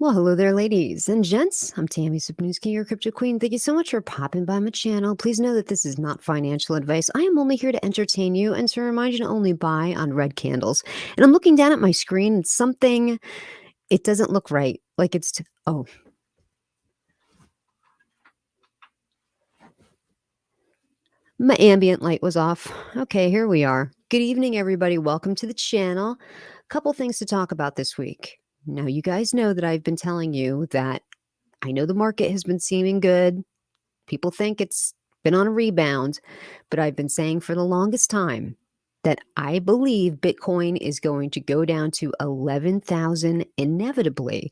Well, hello there, ladies and gents. I'm Tammy Sapnewski, your crypto queen. Thank you so much for popping by my channel. Please know that this is not financial advice. I am only here to entertain you and to remind you to only buy on red candles. And I'm looking down at my screen and something, it doesn't look right. Like oh, my ambient light was off. Okay, here we are. Good evening, everybody. Welcome to the channel. Couple things to talk about this week. Now, you guys know that I've been telling you that I know the market has been seeming good. People think it's been on a rebound, but I've been saying for the longest time that I believe Bitcoin is going to go down to 11,000 inevitably.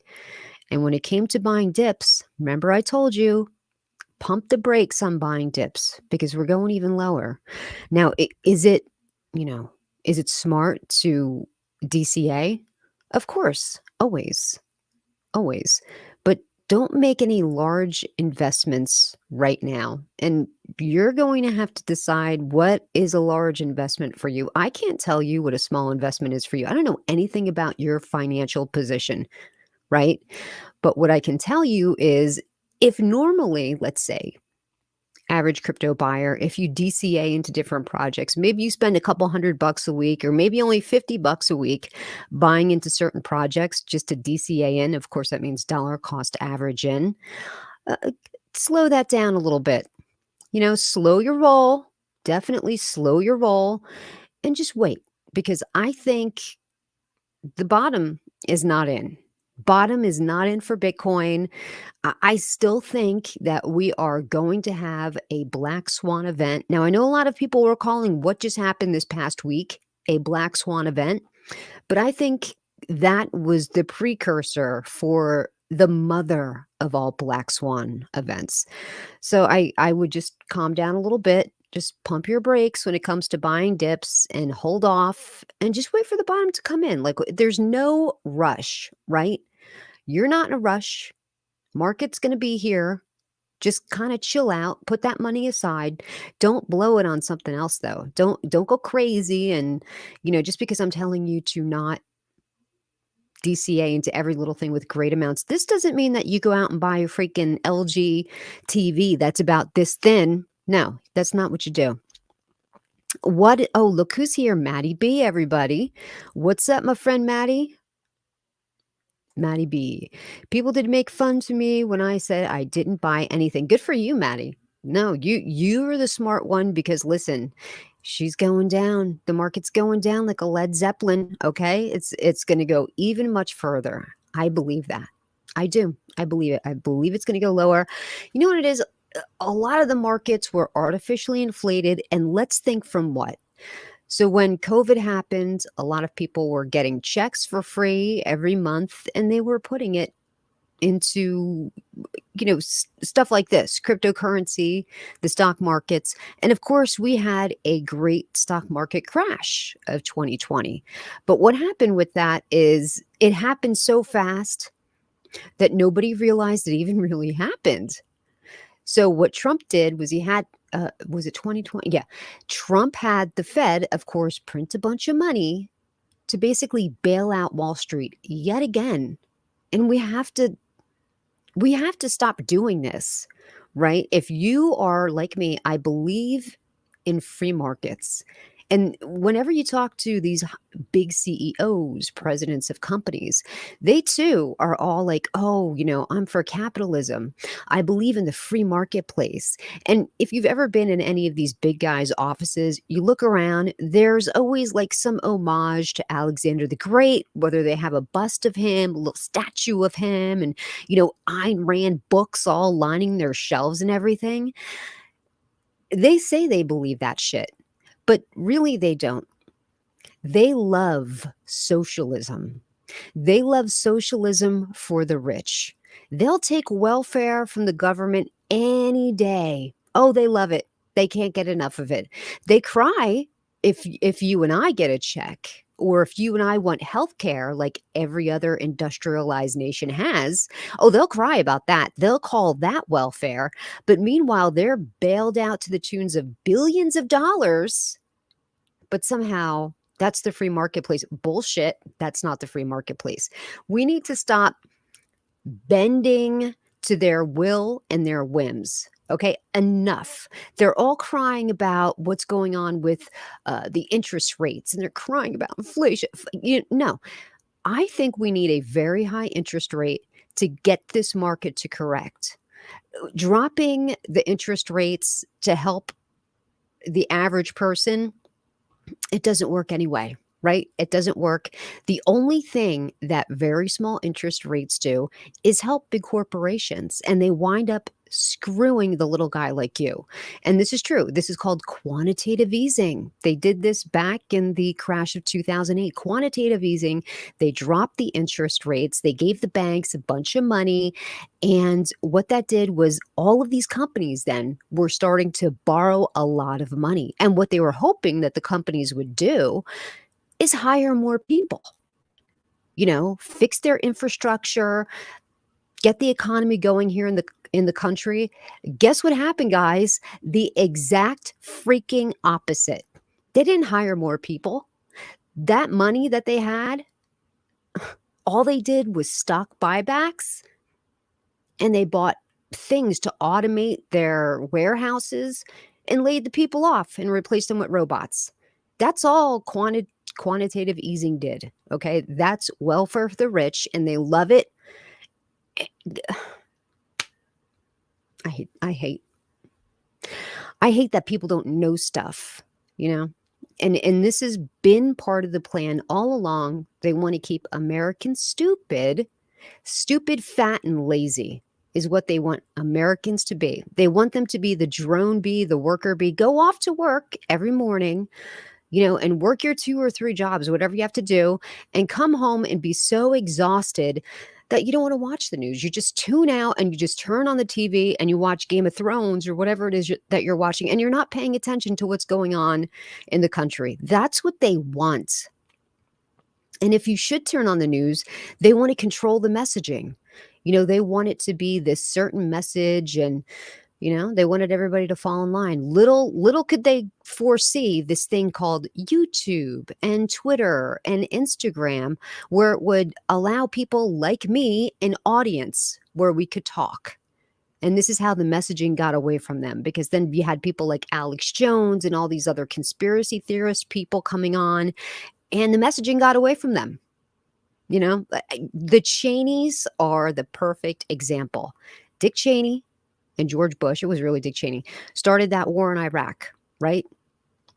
And when it came to buying dips, remember I told you, pump the brakes on buying dips because we're going even lower. Now, is it, you know, is it smart to DCA? Of course, always, always. But don't make any large investments right now. And you're going to have to decide what is a large investment for you. I can't tell you what a small investment is for you. I don't know anything about your financial position, right? But what I can tell you is if normally, let's say, average crypto buyer, if you DCA into different projects, maybe you spend a couple $100 a week, or maybe only $50 a week buying into certain projects just to DCA in. Of course, that means dollar cost average in. Slow that down a little bit. Slow your roll. Definitely slow your roll and just wait, because I think the bottom is not in. Bottom is not in for Bitcoin. I still think that we are going to have a black swan event. Now, I know a lot of people were calling what just happened this past week a black swan event, but I think that was the precursor for the mother of all black swan events. So I would just calm down a little bit, just pump your brakes when it comes to buying dips and hold off and just wait for the bottom to come in. Like there's no rush, right? You're not in a rush. Market's going to be here. Just kind of chill out, put that money aside. Don't blow it on something else though. Don't go crazy and just because I'm telling you to not DCA into every little thing with great amounts. This doesn't mean that you go out and buy a freaking LG TV that's about this thin. No, that's not what you do. Oh, look who's here. Maddie B, everybody. What's up, my friend Maddie? Maddie B. People did make fun to me when I said I didn't buy anything. Good for you, Maddie. No, you are the smart one because listen, she's going down. The market's going down like a Led Zeppelin, okay? It's going to go even much further. I believe that. I do. I believe it. I believe it's going to go lower. You know what it is? A lot of the markets were artificially inflated, and let's think from what? So when COVID happened, a lot of people were getting checks for free every month, and they were putting it into, stuff like this, cryptocurrency, the stock markets. And of course, we had a great stock market crash of 2020. But what happened with that is it happened so fast that nobody realized it even really happened. So what Trump did was he had, was it 2020? Yeah. Trump had the Fed, of course, print a bunch of money to basically bail out Wall Street yet again. And we have to stop doing this, right? If you are like me, I believe in free markets. And whenever you talk to these big CEOs, presidents of companies, they too are all like, oh, I'm for capitalism. I believe in the free marketplace. And if you've ever been in any of these big guys' offices, you look around, there's always like some homage to Alexander the Great, whether they have a bust of him, a little statue of him, and, Ayn Rand books all lining their shelves and everything. They say they believe that shit. But really, they don't. They love socialism. They love socialism for the rich. They'll take welfare from the government any day. Oh, they love it. They can't get enough of it. They cry if you and I get a check, or if you and I want health care like every other industrialized nation has. Oh, they'll cry about that. They'll call that welfare. But meanwhile, they're bailed out to the tunes of billions of dollars. But somehow that's the free marketplace. Bullshit. That's not the free marketplace. We need to stop bending to their will and their whims. Okay, enough. They're all crying about what's going on with the interest rates, and they're crying about inflation. No, I think we need a very high interest rate to get this market to correct. Dropping the interest rates to help the average person, it doesn't work anyway, right? It doesn't work. The only thing that very small interest rates do is help big corporations, and they wind up screwing the little guy like you. And this is true. This is called quantitative easing. They did this back in the crash of 2008. Quantitative easing, they dropped the interest rates, they gave the banks a bunch of money, and what that did was all of these companies then were starting to borrow a lot of money. And what they were hoping that the companies would do is hire more people, fix their infrastructure, get the economy going here in the country. Guess what happened, guys? The exact freaking opposite. They didn't hire more people. That money that they had, all they did was stock buybacks, and they bought things to automate their warehouses and laid the people off and replaced them with robots. That's all quantitative easing did. Okay, that's welfare for the rich, and they love it. I hate that people don't know stuff, and this has been part of the plan all along. They want to keep Americans stupid, fat, and lazy is what they want Americans to be. They want them to be the drone bee, the worker bee, go off to work every morning, and work your 2 or 3 jobs, whatever you have to do, and come home and be so exhausted that you don't want to watch the news. You just tune out and you just turn on the TV and you watch Game of Thrones or whatever it is that you're watching, and you're not paying attention to what's going on in the country. That's what they want. And if you should turn on the news, they want to control the messaging. They want it to be this certain message, and they wanted everybody to fall in line. Little could they foresee this thing called YouTube and Twitter and Instagram, where it would allow people like me an audience where we could talk. And this is how the messaging got away from them, because then you had people like Alex Jones and all these other conspiracy theorist people coming on, and the messaging got away from them. The Cheneys are the perfect example. Dick Cheney and George Bush, it was really Dick Cheney, started that war in Iraq, right?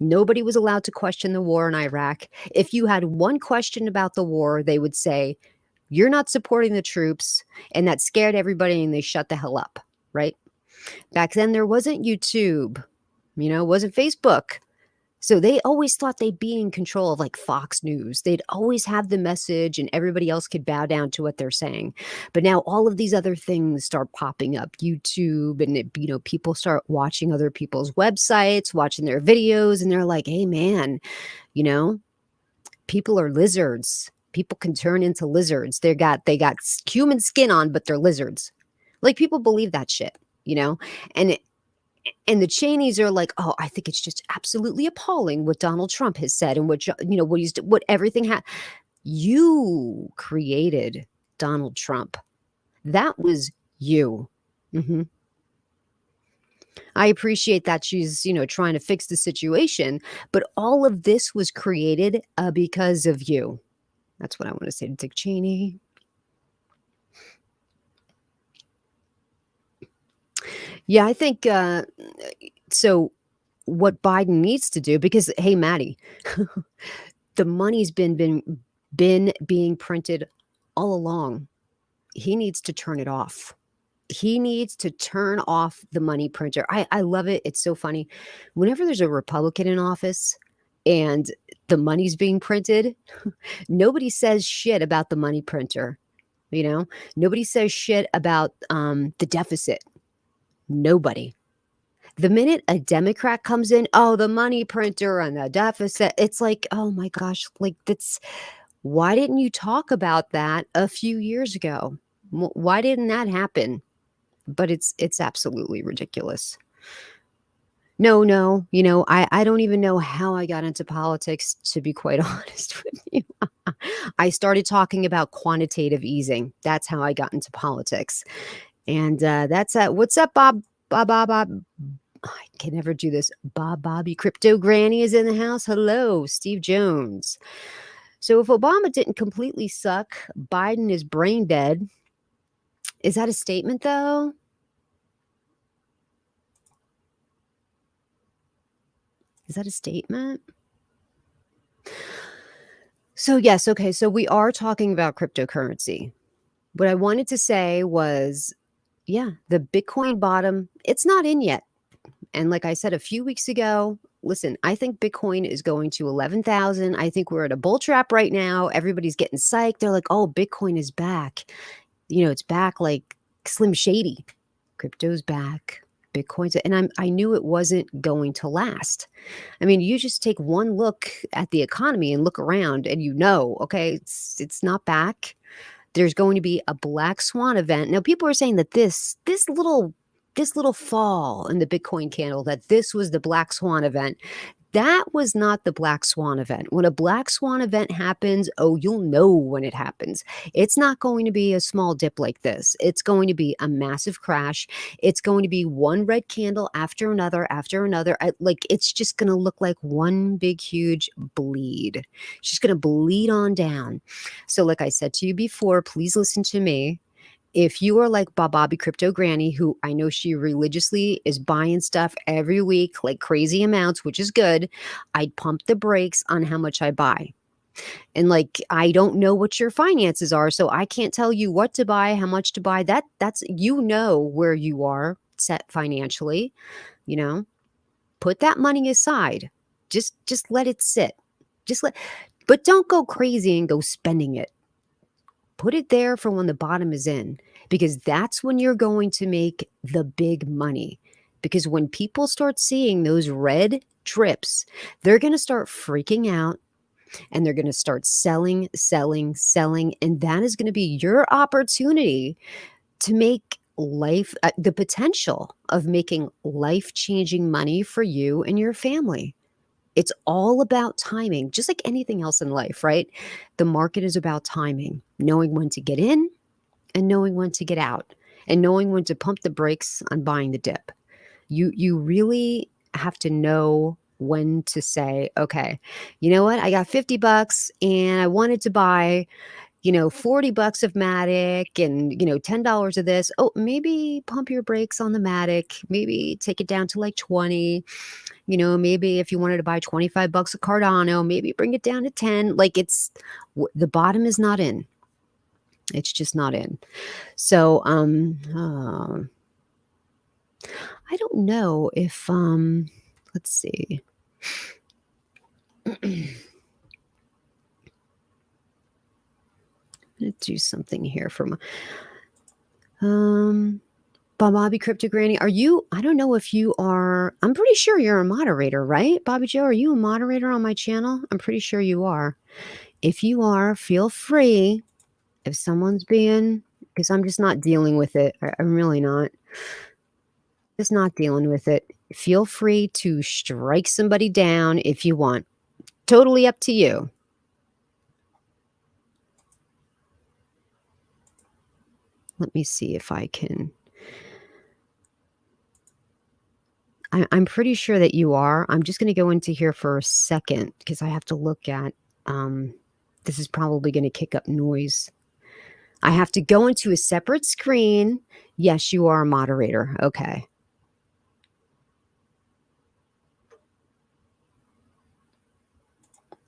Nobody was allowed to question the war in Iraq. If you had one question about the war, they would say, you're not supporting the troops, and that scared everybody, and they shut the hell up, right? Back then, there wasn't YouTube, wasn't Facebook. So they always thought they'd be in control of like Fox News. They'd always have the message, and everybody else could bow down to what they're saying. But now all of these other things start popping up, YouTube, and people start watching other people's websites, watching their videos, and they're like, hey man, people are lizards. People can turn into lizards. They got human skin on, but they're lizards. Like, people believe that shit, and the Cheneys are like, oh, I think it's just absolutely appalling what Donald Trump has said, and what everything you created Donald Trump. That was you. I appreciate that she's, trying to fix the situation, but all of this was created because of you. That's what I want to say to Dick Cheney. Yeah, I think so. What Biden needs to do, because hey, Maddie, the money's been being printed all along. He needs to turn it off. He needs to turn off the money printer. I love it. It's so funny. Whenever there's a Republican in office and the money's being printed, nobody says shit about the money printer. Nobody says shit about the deficit. Nobody. The minute a Democrat comes in, oh, the money printer and the deficit, it's like, oh my gosh, like why didn't you talk about that a few years ago? Why didn't that happen? But it's absolutely ridiculous. No, no, I don't even know how I got into politics, to be quite honest with you. I started talking about quantitative easing. That's how I got into politics. And, that's what's up, Bob? Bob. I can never do this. Bobby Crypto Granny is in the house. Hello, Steve Jones. So if Obama didn't completely suck, Biden is brain dead. Is that a statement, though? Is that a statement? So, yes, okay, so we are talking about cryptocurrency. What I wanted to say was, yeah, the Bitcoin bottom, it's not in yet. And like I said a few weeks ago, listen, I think Bitcoin is going to 11,000. I think we're at a bull trap right now. Everybody's getting psyched. They're like, oh, Bitcoin is back. It's back like Slim Shady. Crypto's back. Bitcoin's, and I knew it wasn't going to last. I mean, you just take one look at the economy and look around and okay, it's not back. There's going to be a black swan event. Now, people are saying that this little fall in the Bitcoin candle, that this was the black swan event. That was not the black swan event. When a black swan event happens, oh, you'll know when it happens. It's not going to be a small dip like this. It's going to be a massive crash. It's going to be one red candle after another, after another. Like, it's just going to look like one big, huge bleed. It's just going to bleed on down. So, like I said to you before, please listen to me. If you are like Bobby Crypto Granny, who I know she religiously is buying stuff every week, like crazy amounts, which is good, I'd pump the brakes on how much I buy. And like, I don't know what your finances are, so I can't tell you what to buy, how much to buy. That's where you are set financially, you know. Put that money aside. Just let it sit. But don't go crazy and go spending it. Put it there for when the bottom is in, because that's when you're going to make the big money. Because when people start seeing those red drips, they're going to start freaking out and they're going to start selling, selling, selling. And that is going to be your opportunity to make the potential of making life changing money for you and your family. It's all about timing, just like anything else in life, right? The market is about timing, knowing when to get in and knowing when to get out, and knowing when to pump the brakes on buying the dip. You really have to know when to say, okay, you know what? I got $50 and I wanted to buy, $40 of Matic and, $10 of this. Oh, maybe pump your brakes on the Matic. Maybe take it down to like 20. Maybe if you wanted to buy $25 of Cardano, maybe bring it down to 10. Like, the bottom is not in. It's just not in. So, I don't know if, let's see. I'm gonna do something here for Bobby Crypto Granny. I don't know if you are, I'm pretty sure you're a moderator, right? Bobby Joe, are you a moderator on my channel? I'm pretty sure you are. If you are, feel free. If someone's because I'm just not dealing with it. I'm really not. Just not dealing with it. Feel free to strike somebody down if you want. Totally up to you. Let me see if I can. I'm pretty sure that you are. I'm just going to go into here for a second because I have to look at, this is probably going to kick up noise. I have to go into a separate screen. Yes, you are a moderator. Okay.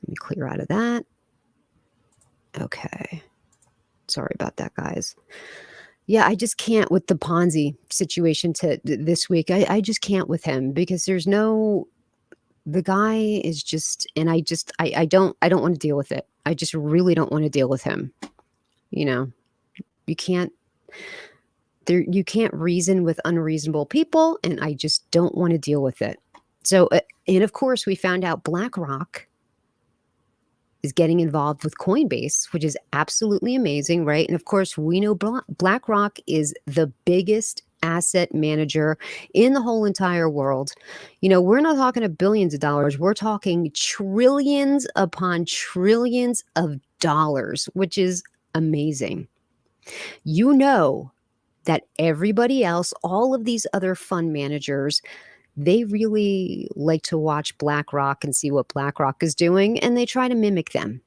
Let me clear out of that. Okay. Sorry about that, guys. Yeah, I just can't with the Ponzi situation this week. I just can't with him because the guy is just, and I don't want to deal with it. I just really don't want to deal with him. You can't reason with unreasonable people, and I just don't want to deal with it. So, and of course, we found out BlackRock is getting involved with Coinbase, which is absolutely amazing, right? And of course, we know BlackRock is the biggest asset manager in the whole entire world. We're not talking of billions of dollars. We're talking trillions upon trillions of dollars, which is amazing. You know that everybody else, all of these other fund managers, they really like to watch BlackRock and see what BlackRock is doing, and they try to mimic them.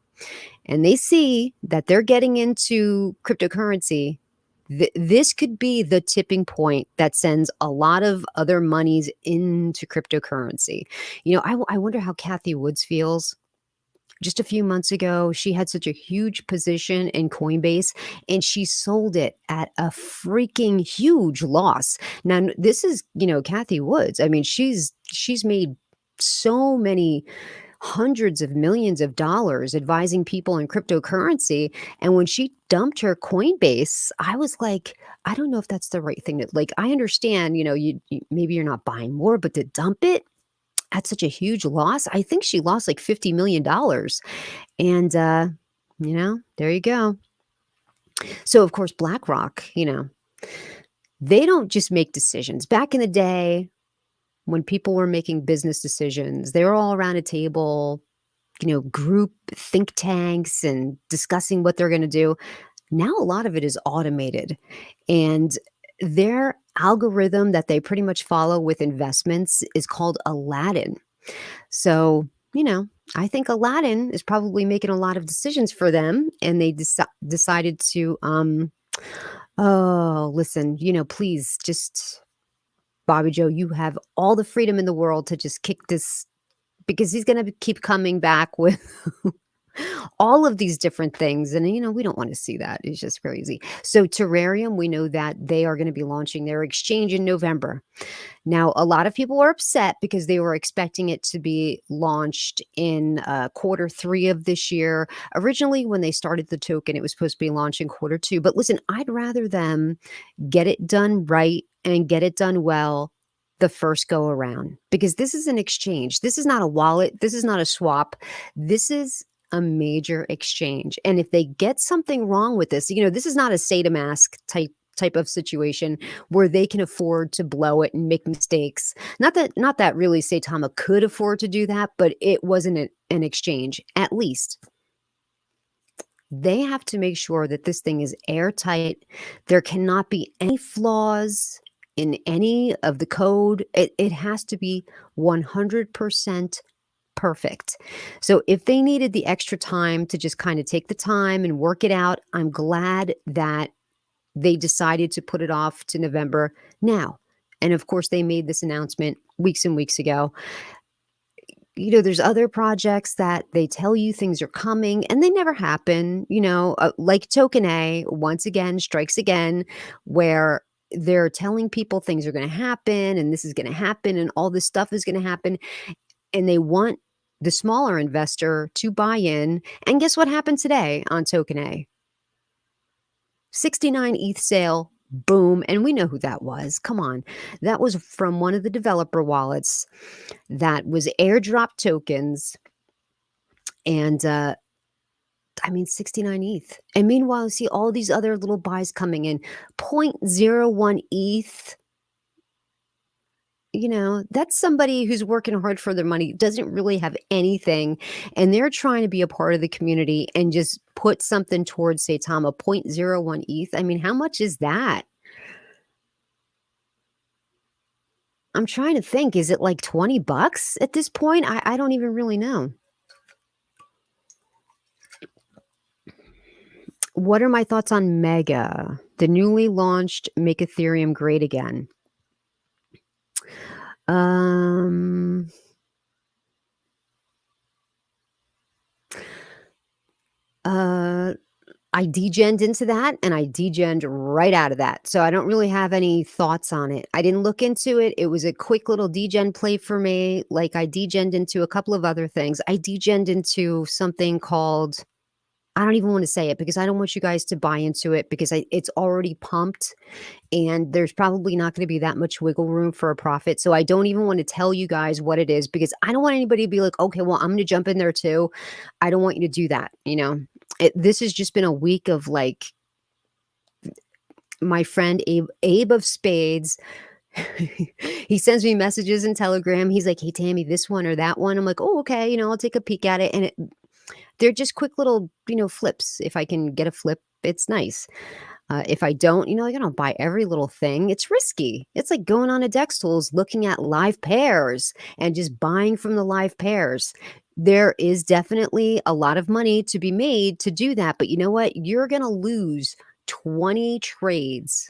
And they see that they're getting into cryptocurrency. This could be the tipping point that sends a lot of other monies into cryptocurrency. I wonder how Cathie Woods feels. Just a few months ago, she had such a huge position in Coinbase and she sold it at a freaking huge loss. Now, this is, Cathie Woods. I mean, she's made so many hundreds of millions of dollars advising people in cryptocurrency. And when she dumped her Coinbase, I was like, I don't know if that's the right thing to, like, I understand, maybe you're not buying more, but to dump it at such a huge loss, I think she lost like $50 million. And, there you go. So, of course, BlackRock, they don't just make decisions. Back in the day, when people were making business decisions, they were all around a table, group think tanks and discussing what they're going to do. Now, a lot of it is automated. And their algorithm that they pretty much follow with investments is called Aladdin. So, I think Aladdin is probably making a lot of decisions for them, and they decided to, oh, listen, please just, Bobby Joe, you have all the freedom in the world to just kick this, because he's going to keep coming back with all of these different things. And, we don't want to see that. It's just crazy. So Terrarium, we know that they are going to be launching their exchange in November. Now, a lot of people are upset because they were expecting it to be launched in Q3 of this year. Originally, when they started the token, it was supposed to be launched in Q2. But listen, I'd rather them get it done right and get it done well the first go around, because this is an exchange. This is not a wallet. This is not a swap. This is a major exchange. And if they get something wrong with this, this is not a SataMask type of situation where they can afford to blow it and make mistakes. Not that really Saitama could afford to do that, but it wasn't an exchange. At least they have to make sure that this thing is airtight. There cannot be any flaws in any of the code. It has to be 100% perfect. So if they needed the extra time to just kind of take the time and work it out, I'm glad that they decided to put it off to November now. And of course, they made this announcement weeks and weeks ago. There's other projects that they tell you things are coming and they never happen, like Token A, once again, strikes again, where they're telling people things are going to happen and this is going to happen and all this stuff is going to happen. And they want the smaller investor to buy in. And guess what happened today on Token A? 69 ETH sale, boom. And we know who that was. Come on. That was from one of the developer wallets that was airdrop tokens. And 69 ETH. And meanwhile, you see all these other little buys coming in. 0.01 ETH. That's somebody who's working hard for their money, doesn't really have anything, and they're trying to be a part of the community and just put something towards Saitama. 0.01 ETH. I mean, how much is that? I'm trying to think. Is it like $20 at this point? I don't even really know. What are my thoughts on Mega, the newly launched Make Ethereum Great Again? I degened into that and I degened right out of that. So I don't really have any thoughts on it. I didn't look into it. It was a quick little degen play for me. Like I degened into a couple of other things. I degened into something called, I don't even want to say it because I don't want you guys to buy into it because it's already pumped and there's probably not going to be that much wiggle room for a profit. So I don't even want to tell you guys what it is because I don't want anybody to be like, okay, well, I'm going to jump in there too. I don't want you to do that. This has just been a week of like my friend Abe of Spades, he sends me messages in Telegram. He's like, "Hey, Tammy, this one or that one." I'm like, "Oh, okay, I'll take a peek at it." And they're just quick little, flips. If I can get a flip, it's nice. If I don't, like I don't buy every little thing. It's risky. It's like going on a Dextools, looking at live pairs and just buying from the live pairs. There is definitely a lot of money to be made to do that. But you know what? You're going to lose 20 trades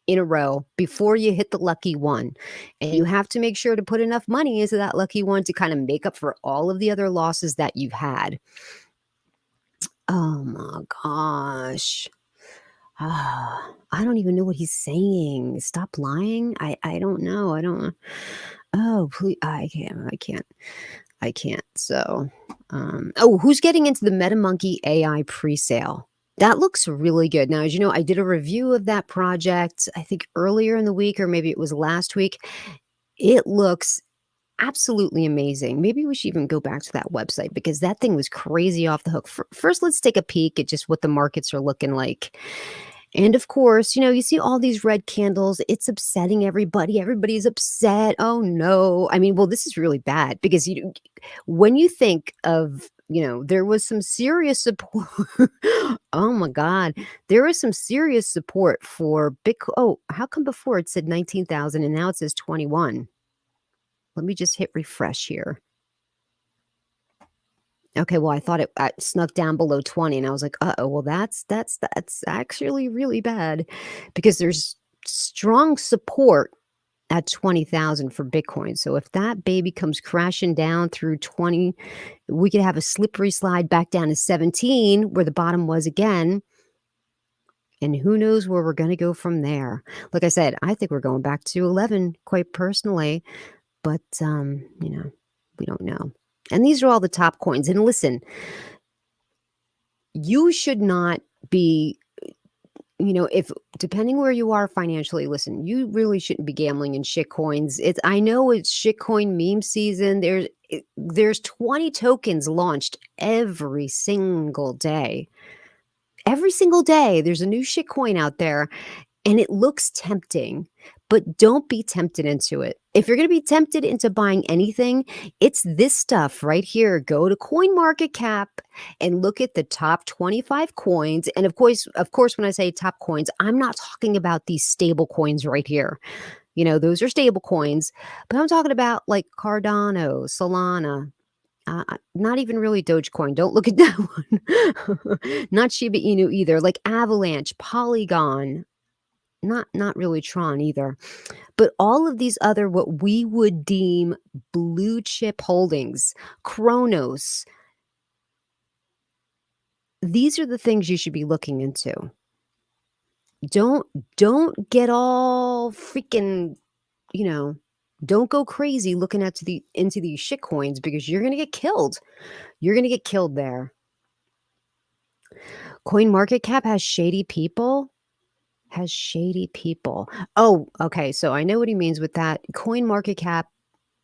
in a row before you hit the lucky one. And you have to make sure to put enough money into that lucky one to kind of make up for all of the other losses that you've had. Oh my gosh. I don't even know what he's saying. Stop lying. I don't know. I don't. Oh, please. I can't. So, oh, who's getting into the MetaMonkey AI pre-sale? That looks really good. Now, as you know, I did a review of that project, I think earlier in the week, or maybe it was last week. It looks absolutely amazing. Maybe we should even go back to that website because that thing was crazy off the hook. First, let's take a peek at just what the markets are looking like. And of course, you see all these red candles. It's upsetting everybody. Everybody's upset. Oh no. I mean, well, this is really bad because when you think of, there was some serious support. Oh my God. There was some serious support for Bitcoin. Oh, how come before it said 19,000 and now it says 21? Let me just hit refresh here. Okay, well, I thought it snuck down below 20, and I was like, "Uh-oh, well, that's actually really bad," because there's strong support at 20,000 for Bitcoin. So if that baby comes crashing down through 20, we could have a slippery slide back down to 17, where the bottom was again, and who knows where we're gonna go from there. Like I said, I think we're going back to 11, quite personally, but, we don't know. And these are all the top coins. And listen, you should not be, if depending where you are financially, listen, you really shouldn't be gambling in shit coins. I know it's shitcoin meme season. There's 20 tokens launched every single day. Every single day, there's a new shitcoin out there. And it looks tempting, but don't be tempted into it. If you're going to be tempted into buying anything, it's this stuff right here. Go to CoinMarketCap and look at the top 25 coins. And of course, when I say top coins, I'm not talking about these stable coins right here. Those are stable coins, but I'm talking about like Cardano, Solana, not even really Dogecoin. Don't look at that one. Not Shiba Inu either. Like Avalanche, Polygon, not really Tron either, but all of these other what we would deem blue chip holdings, Kronos, these are the things you should be looking into. Don't get all freaking, don't go crazy looking into these shit coins because you're gonna get killed. You're gonna get killed there. CoinMarketCap has shady people. Oh, okay. So I know what he means with that. CoinMarketCap,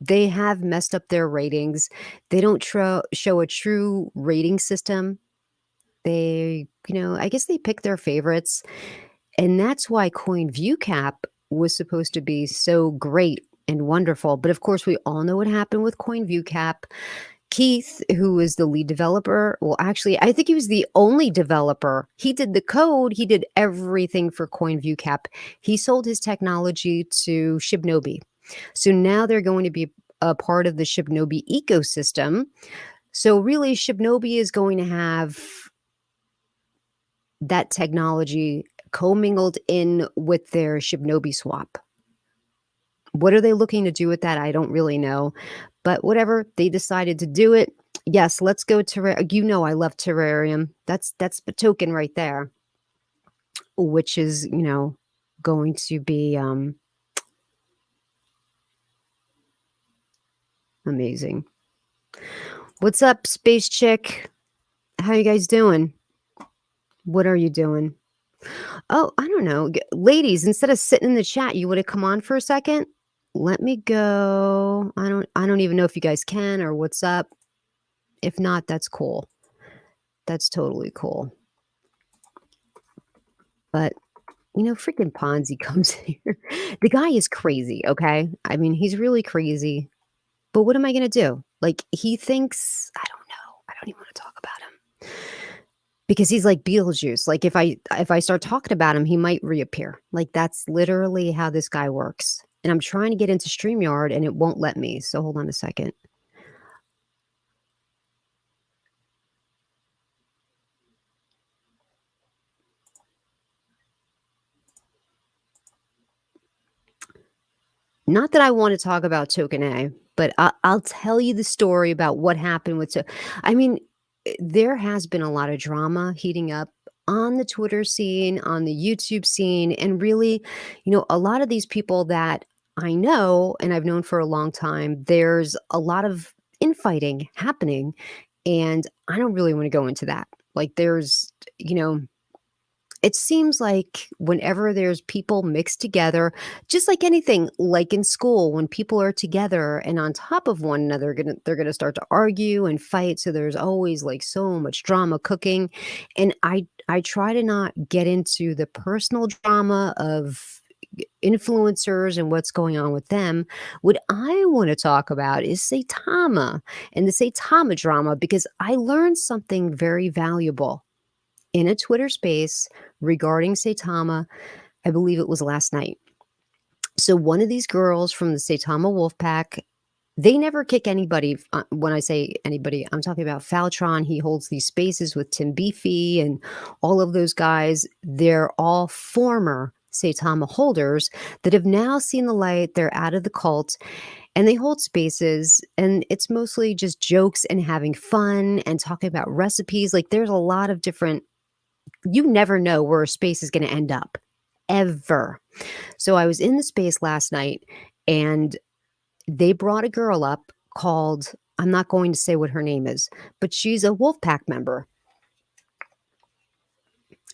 they have messed up their ratings. They don't show a true rating system. They, I guess they pick their favorites. And that's why CoinViewCap was supposed to be so great and wonderful. But of course, we all know what happened with CoinViewCap. Keith, who was the lead developer, well, actually, I think he was the only developer. He did the code. He did everything for CoinViewCap. He sold his technology to Shibnobi. So now they're going to be a part of the Shibnobi ecosystem. So really, Shibnobi is going to have that technology commingled in with their Shibnobi swap. What are they looking to do with that? I don't really know. But whatever, they decided to do it. Yes, let's go Terrarium. I love Terrarium. That's the token right there, which is, going to be amazing. What's up, Space Chick? How you guys doing? What are you doing? Oh, I don't know. Ladies, instead of sitting in the chat, you would have come on for a second. Let me go. I don't even know if you guys can or what's up. If not, that's cool. That's totally cool. But freaking Ponzi comes here. The guy is crazy, okay? I mean, he's really crazy, but what am I gonna do? Like, he thinks I don't know. I don't even wanna talk about him because he's like Beetlejuice. Like, if I start talking about him, he might reappear. Like, that's literally how this guy works, and I'm trying to get into StreamYard, and it won't let me, so hold on a second. Not that I wanna talk about Token A, but I'll tell you the story about what happened with I mean, there has been a lot of drama heating up on the Twitter scene, on the YouTube scene, and really, a lot of these people that I know and I've known for a long time, there's a lot of infighting happening, and I don't really wanna go into that. Like, you know it seems like whenever there's people mixed together, just like anything, like in school, when people are together and on top of one another, they're gonna start to argue and fight. So there's always like so much drama cooking. And I try to not get into the personal drama of influencers and what's going on with them. What I want to talk about is Saitama and the Saitama drama because I learned something very valuable in a Twitter space regarding Saitama. I believe it was last night. So one of these girls from the Saitama Wolfpack, they never kick anybody. When I say anybody, I'm talking about Faltron. He holds these spaces with Tim Beefy and all of those guys. They're all former Saitama holders that have now seen the light. They're out of the cult and they hold spaces, and it's mostly just jokes and having fun and talking about recipes. Like there's a lot of different, you never know where a space is going to end up ever. So I was in the space last night and they brought a girl up called, I'm not going to say what her name is, but she's a Wolfpack member.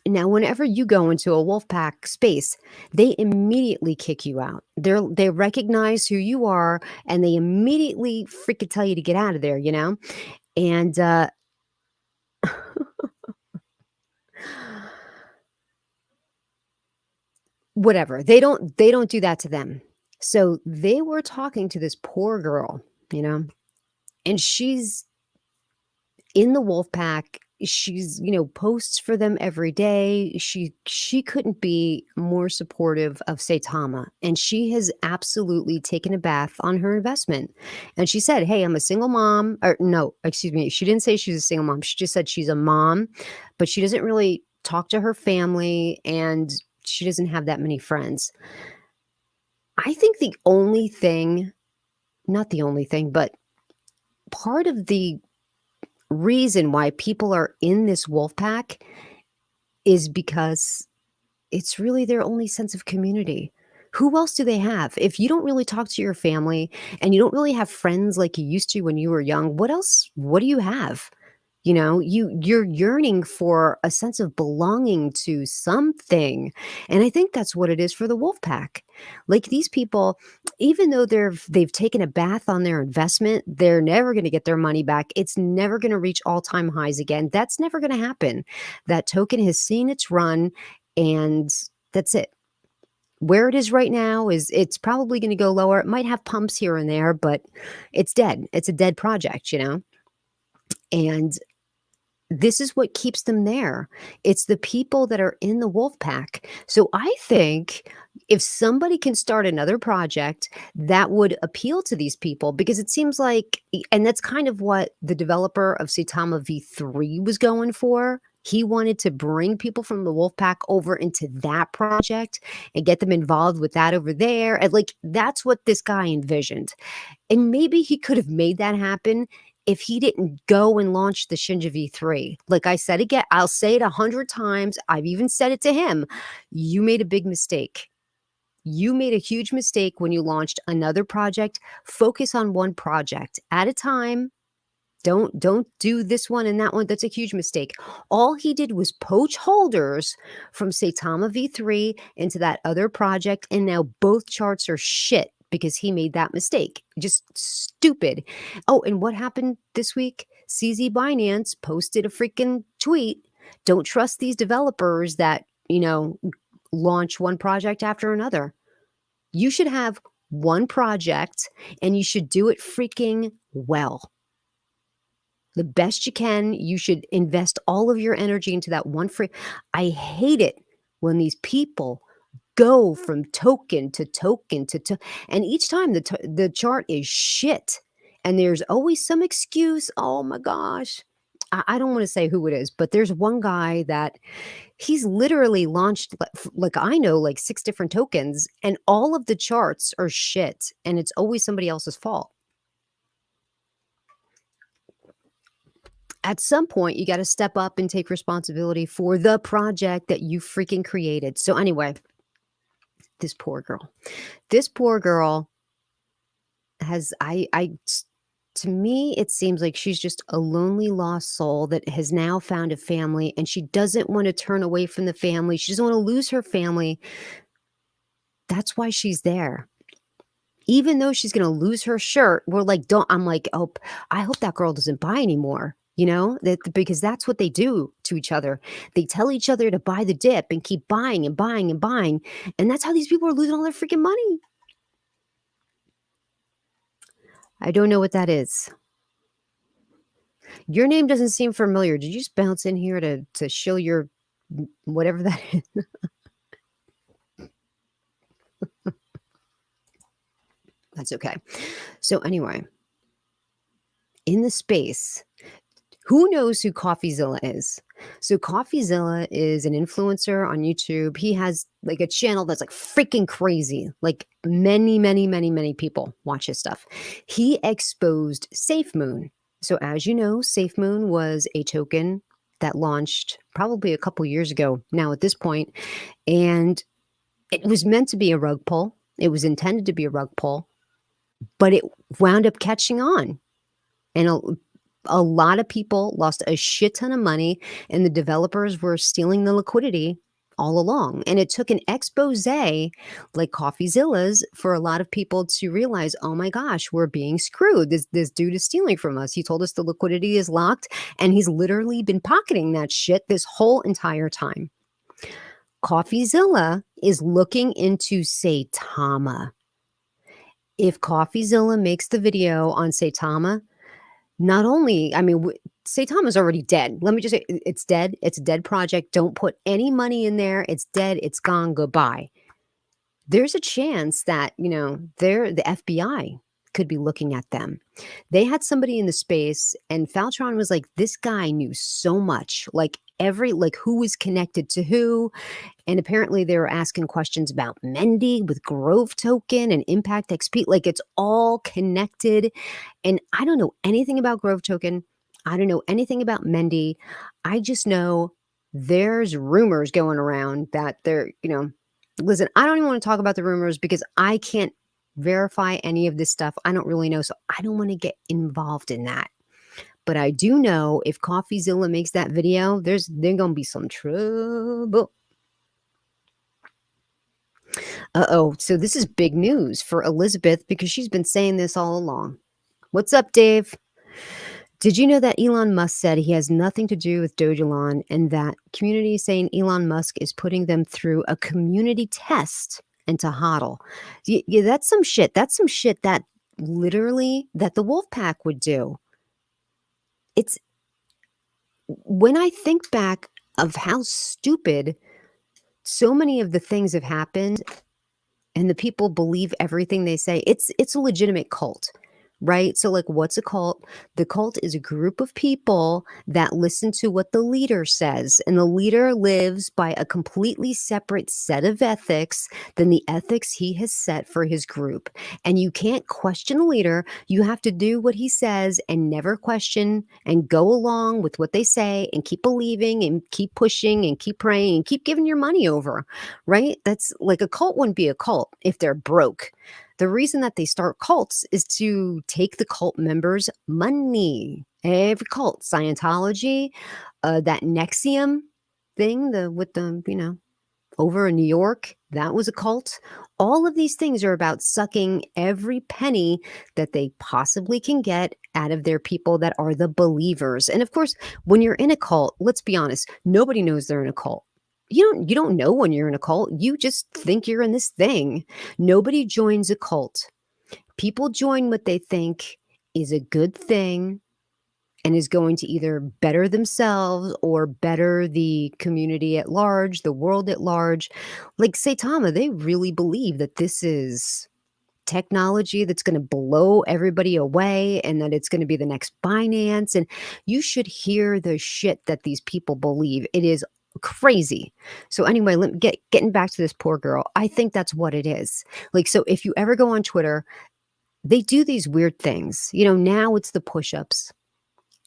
Now, whenever you go into a Wolfpack space, they immediately kick you out. They recognize who you are and they immediately freaking tell you to get out of there, And whatever. They don't do that to them. So they were talking to this poor girl, you know, and she's in the wolf pack. She's, posts for them every day. She couldn't be more supportive of Saitama, and she has absolutely taken a bath on her investment. And she said, "Hey, I'm a single mom." Or no, excuse me, she didn't say she's a single mom. She just said she's a mom, but she doesn't really talk to her family and she doesn't have that many friends. I think the only thing, not the only thing, but part of the reason why people are in this wolf pack is because it's really their only sense of community. Who else do they have? If you don't really talk to your family and you don't really have friends like you used to when you were young, what do you have? You're yearning for a sense of belonging to something. And I think that's what it is for the wolf pack. Like these people, even though they've taken a bath on their investment, they're never going to get their money back. It's never going to reach all-time highs again. That's never going to happen. That token has seen its run and that's it. Where it is right now is it's probably going to go lower. It might have pumps here and there, but it's dead. It's a dead project. And this is what keeps them there. It's the people that are in the wolf pack. So I think if somebody can start another project that would appeal to these people, because it seems like, and that's kind of what the developer of Saitama V3 was going for. He wanted to bring people from the wolf pack over into that project and get them involved with that over there. And like, that's what this guy envisioned. And maybe he could have made that happen if he didn't go and launch the Shinja V3. Like I said again, I'll say it 100 times. I've even said it to him. You made a big mistake. You made a huge mistake when you launched another project. Focus on one project at a time. Don't do this one and that one. That's a huge mistake. All he did was poach holders from Saitama V3 into that other project, and now both charts are shit because he made that mistake. Just stupid. Oh, and what happened this week? CZ Binance posted a freaking tweet. Don't trust these developers that, launch one project after another. You should have one project and you should do it freaking well. The best you can. You should invest all of your energy into that one free. I hate it when these people go from token to token to and each time the chart is shit, and there's always some excuse. Oh my gosh. I don't want to say who it is, but there's one guy that he's literally launched like I know like 6 different tokens, and all of the charts are shit, and it's always somebody else's fault. At some point, you got to step up and take responsibility for the project that you freaking created. So anyway, this poor girl. This poor girl has to me, it seems like she's just a lonely lost soul that has now found a family, and she doesn't want to turn away from the family. She doesn't want to lose her family. That's why she's there. Even though she's going to lose her shirt, we're like, I'm like, oh, I hope that girl doesn't buy anymore. You know, because that's what they do to each other. They tell each other to buy the dip and keep buying and buying and buying. And that's how these people are losing all their freaking money. I don't know what that is. Your name doesn't seem familiar. Did you just bounce in here to show your whatever that is? That's okay. So anyway, in the space, who knows who CoffeeZilla is? So CoffeeZilla is an influencer on YouTube. He has like a channel that's like freaking crazy. Like many, many, many, many people watch his stuff. He exposed SafeMoon. So as you know, SafeMoon was a token that launched probably a couple years ago now at this point. And it was meant to be a rug pull. It was intended to be a rug pull, but it wound up catching on. And a lot of people lost a shit ton of money, and the developers were stealing the liquidity all along. And it took an expose like CoffeeZilla's for a lot of people to realize, oh my gosh, we're being screwed. This dude is stealing from us. He told us the liquidity is locked, and he's literally been pocketing that shit this whole entire time. CoffeeZilla is looking into Saitama. If CoffeeZilla makes the video on Saitama, not only, I mean, Saitama's already dead. Let me just say, it's dead. It's a dead project. Don't put any money in there. It's dead. It's gone. Goodbye. There's a chance that, you know, the FBI could be looking at them. They had somebody in the space, and Faltron was like, this guy knew so much, like who was connected to who. And apparently they were asking questions about Mendy with Grove Token and Impact XP. Like it's all connected. And I don't know anything about Grove Token. I don't know anything about Mendy. I just know there's rumors going around that they're, you know, listen, I don't even want to talk about the rumors because I can't verify any of this stuff. I don't really know. So I don't want to get involved in that. But I do know if CoffeeZilla makes that video, there's going to be some trouble. Uh-oh. So this is big news for Elizabeth because she's been saying this all along. What's up, Dave? Did you know that Elon Musk said he has nothing to do with Dogelon, and that community is saying Elon Musk is putting them through a community test into HODL? Yeah, that's some shit. That's some shit that literally that the Wolfpack would do. It's when I think back of how stupid so many of the things have happened and the people believe everything they say. It's a legitimate cult, right? So like, what's a cult? The cult is a group of people that listen to what the leader says, and the leader lives by a completely separate set of ethics than the ethics he has set for his group. And you can't question the leader. You have to do what he says and never question, and go along with what they say and keep believing and keep pushing and keep praying and keep giving your money over, right? That's like, a cult wouldn't be a cult if they're broke. The reason that they start cults is to take the cult members' money. Every cult, Scientology, that NXIVM thing, with the, you know, over in New York, that was a cult. All of these things are about sucking every penny that they possibly can get out of their people that are the believers. And of course, when you're in a cult, let's be honest, nobody knows they're in a cult. You don't know when you're in a cult. You just think you're in this thing. Nobody joins a cult. People join what they think is a good thing and is going to either better themselves or better the community at large, the world at large. Like Saitama, they really believe that this is technology that's going to blow everybody away and that it's going to be the next Binance. And you should hear the shit that these people believe. It is crazy. So anyway, getting back to this poor girl. I think that's what it is. Like, so if you ever go on Twitter, they do these weird things. Now it's the push-ups.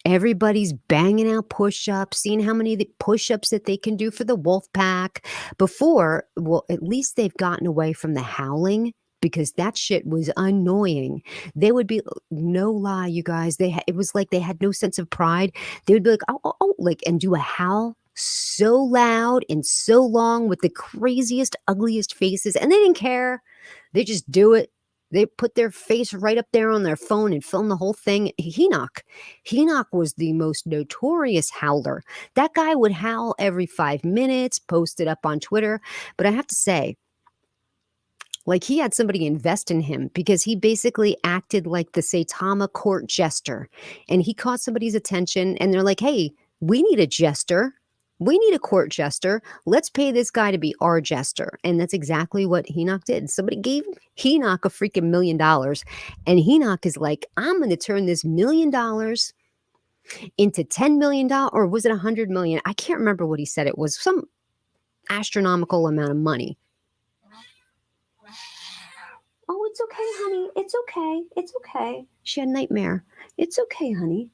Everybody's banging out push-ups, seeing how many of the push-ups that they can do for the wolf pack. Before, well, at least they've gotten away from the howling because that shit was annoying. They would be, no lie, you guys, it was like they had no sense of pride. They would be like, oh, oh, oh, like, and do a howl so loud and so long with the craziest, ugliest faces, and they didn't care. They just do it. They put their face right up there on their phone and film the whole thing. Hinoc was the most notorious howler. That guy would howl every 5 minutes, post it up on Twitter. But I have to say, like, he had somebody invest in him because he basically acted like the Saitama court jester. And he caught somebody's attention and they're like, hey, we need a jester. We need a court jester. Let's pay this guy to be our jester. And that's exactly what Hinoc did. Somebody gave Hinoc a freaking $1 million. And Hinoc is like, I'm going to turn this $1 million into $10 million. Or was it 100 million? I can't remember what he said. It was some astronomical amount of money. Oh, it's okay, honey. It's okay. It's okay. She had a nightmare. It's okay, honey.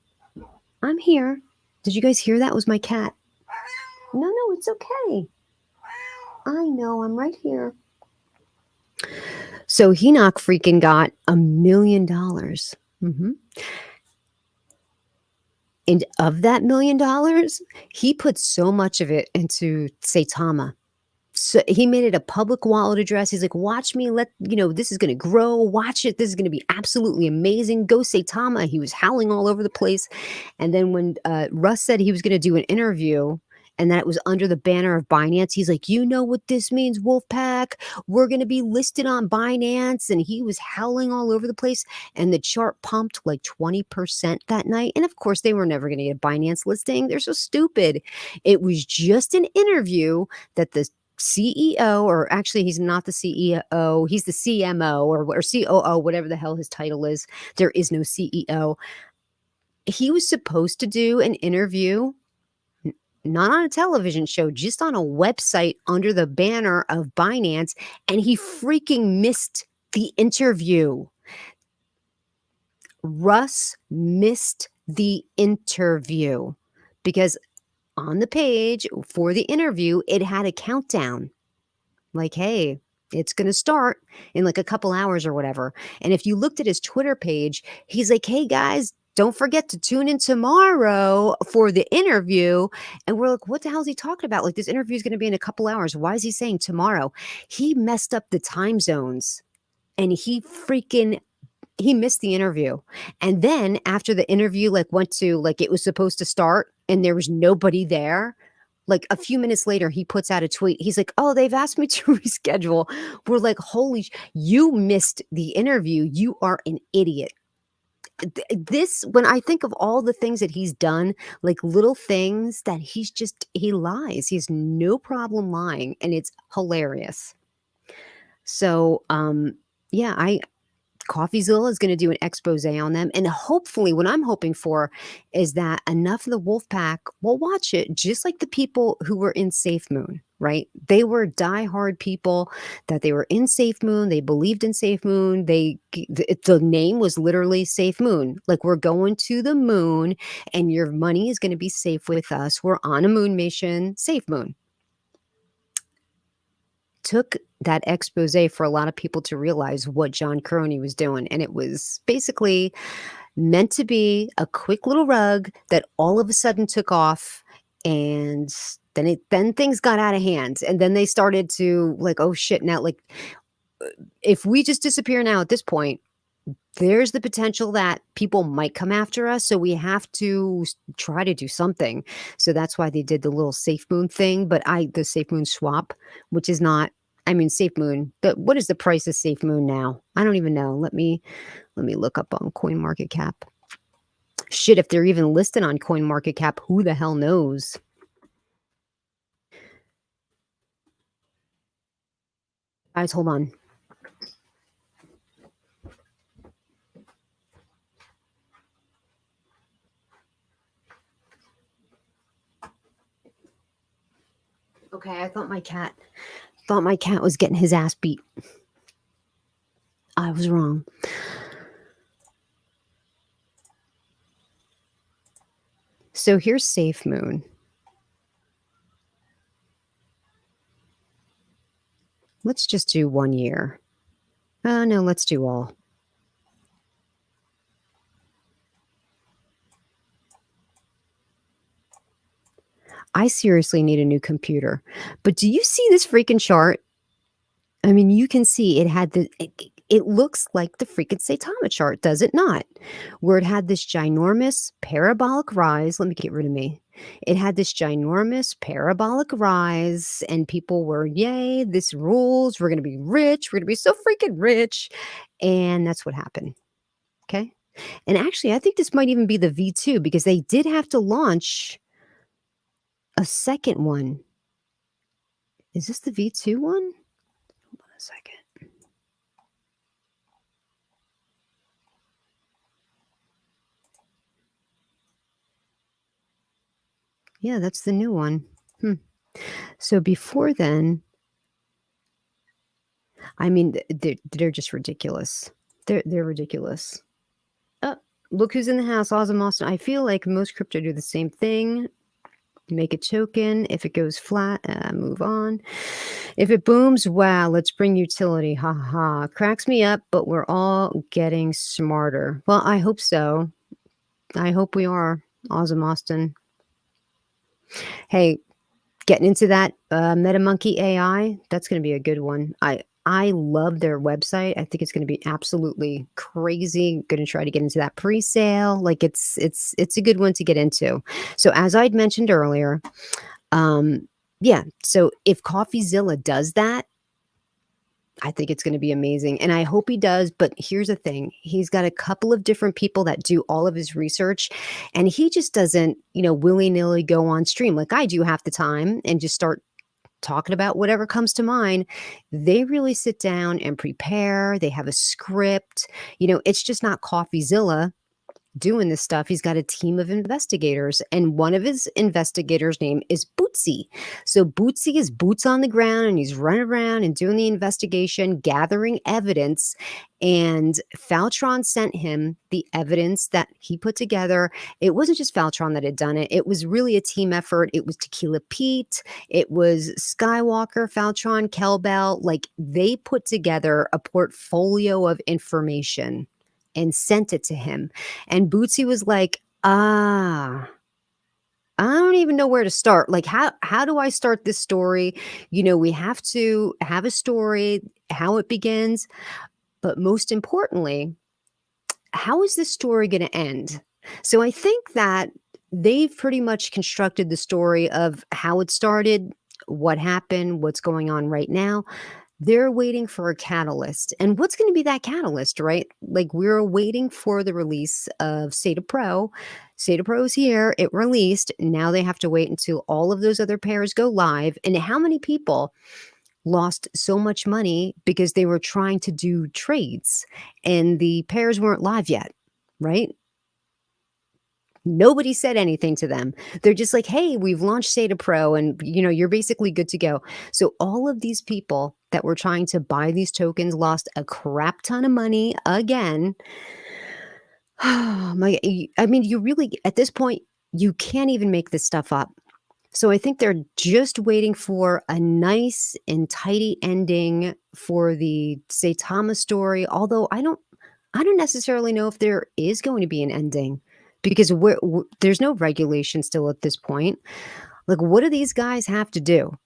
I'm here. Did you guys hear that? It was my cat. No, it's okay. I know, I'm right here. So Hinoc freaking got $1 million. And of that $1 million, he put so much of it into Saitama. So he made it a public wallet address. He's like, watch me, this is going to grow. Watch it. This is going to be absolutely amazing. Go Saitama. He was howling all over the place. And then when Russ said he was going to do an interview and that it was under the banner of Binance, he's like, you know what this means, Wolfpack? We're going to be listed on Binance. And he was howling all over the place. And the chart pumped like 20% that night. And of course, they were never going to get a Binance listing. They're so stupid. It was just an interview that the CEO, or actually he's not the CEO, he's the CMO or COO, whatever the hell his title is. There is no CEO. He was supposed to do an interview, not on a television show, just on a website under the banner of Binance, and he freaking missed the interview. Russ missed the interview because on the page for the interview, it had a countdown. Like, hey, it's going to start in like a couple hours or whatever. And if you looked at his Twitter page, he's like, hey guys, don't forget to tune in tomorrow for the interview. And we're like, what the hell is he talking about? Like, this interview is going to be in a couple hours. Why is he saying tomorrow? He messed up the time zones and he missed the interview. And then after the interview, went to, it was supposed to start and there was nobody there. Like a few minutes later, he puts out a tweet. He's like, oh, they've asked me to reschedule. We're like, you missed the interview. You are an idiot. When I think of all the things that he's done, like little things that he lies. He has no problem lying and it's hilarious. So, CoffeeZilla is going to do an expose on them. And hopefully what I'm hoping for is that enough of the wolf pack will watch it, just like the people who were in SafeMoon, right? They were diehard people that they were in SafeMoon. They believed in SafeMoon. The name was literally SafeMoon. Like, we're going to the moon and your money is going to be safe with us. We're on a moon mission, SafeMoon. Took that expose for a lot of people to realize what John Crony was doing. And it was basically meant to be a quick little rug that all of a sudden took off. And then things got out of hand. And then they started to oh shit, now if we just disappear now at this point, there's the potential that people might come after us, so we have to try to do something. So that's why they did the little SafeMoon thing, but the SafeMoon swap, which is not, I mean, SafeMoon, what is the price of SafeMoon now? I don't even know. Let me look up on CoinMarketCap. Shit, if they're even listed on CoinMarketCap, who the hell knows? Guys, hold on. Okay, I thought my cat was getting his ass beat. I was wrong. So here's SafeMoon. Let's just do 1 year. Oh, no, let's do all. I seriously need a new computer. But do you see this freaking chart? I mean, you can see it had it looks like the freaking Saitama chart, does it not? Where it had this ginormous parabolic rise. Let me get rid of me. It had this ginormous parabolic rise, and people were, yay, this rules. We're going to be rich. We're going to be so freaking rich. And that's what happened. Okay. And actually, I think this might even be the V2 because they did have to launch a second one. Is this the V2 one? Hold on a second. Yeah, that's the new one. So before then, I mean, they're just ridiculous. They're ridiculous. Oh, look who's in the house, Awesome Austin. I feel like most crypto do the same thing. Make a token. If it goes flat, move on. If it booms, wow, let's bring utility. Ha ha. Cracks me up, but we're all getting smarter. Well, I hope so. I hope we are, Awesome Austin. Hey, getting into that MetaMonkey AI, that's going to be a good one. I love their website. I think it's going to be absolutely crazy. Going to try to get into that pre-sale. Like it's a good one to get into. So as I'd mentioned earlier, yeah. So if CoffeeZilla does that, I think it's going to be amazing. And I hope he does. But here's the thing. He's got a couple of different people that do all of his research. And he just doesn't, willy-nilly go on stream like I do half the time and just start talking about whatever comes to mind. They really sit down and prepare. They have a script. It's just not CoffeeZilla doing this stuff. He's got a team of investigators, and one of his investigators' name is Bootsy. So Bootsy is boots on the ground, and he's running around and doing the investigation, gathering evidence. And Faltron sent him the evidence that he put together. It wasn't just Faltron that had done it. It was really a team effort. It was Tequila Pete. It was Skywalker, Faltron, Kelbell. Like they put together a portfolio of information and sent it to him. And Bootsy was like, I don't even know where to start. Like, how do I start this story? We have to have a story, how it begins. But most importantly, how is this story going to end? So I think that they've pretty much constructed the story of how it started, what happened, what's going on right now. They're waiting for a catalyst. And what's going to be that catalyst, right? Like we're waiting for the release of SATA Pro. SATA Pro is here. It released. Now they have to wait until all of those other pairs go live. And how many people lost so much money because they were trying to do trades and the pairs weren't live yet, right? Nobody said anything to them. They're just like, hey, we've launched SATA Pro and you're basically good to go. So all of these people that were trying to buy these tokens lost a crap ton of money again. I mean, you really, at this point, you can't even make this stuff up. So I think they're just waiting for a nice and tidy ending for the Saitama story. Although I don't necessarily know if there is going to be an ending because there's no regulation still at this point. Like, what do these guys have to do?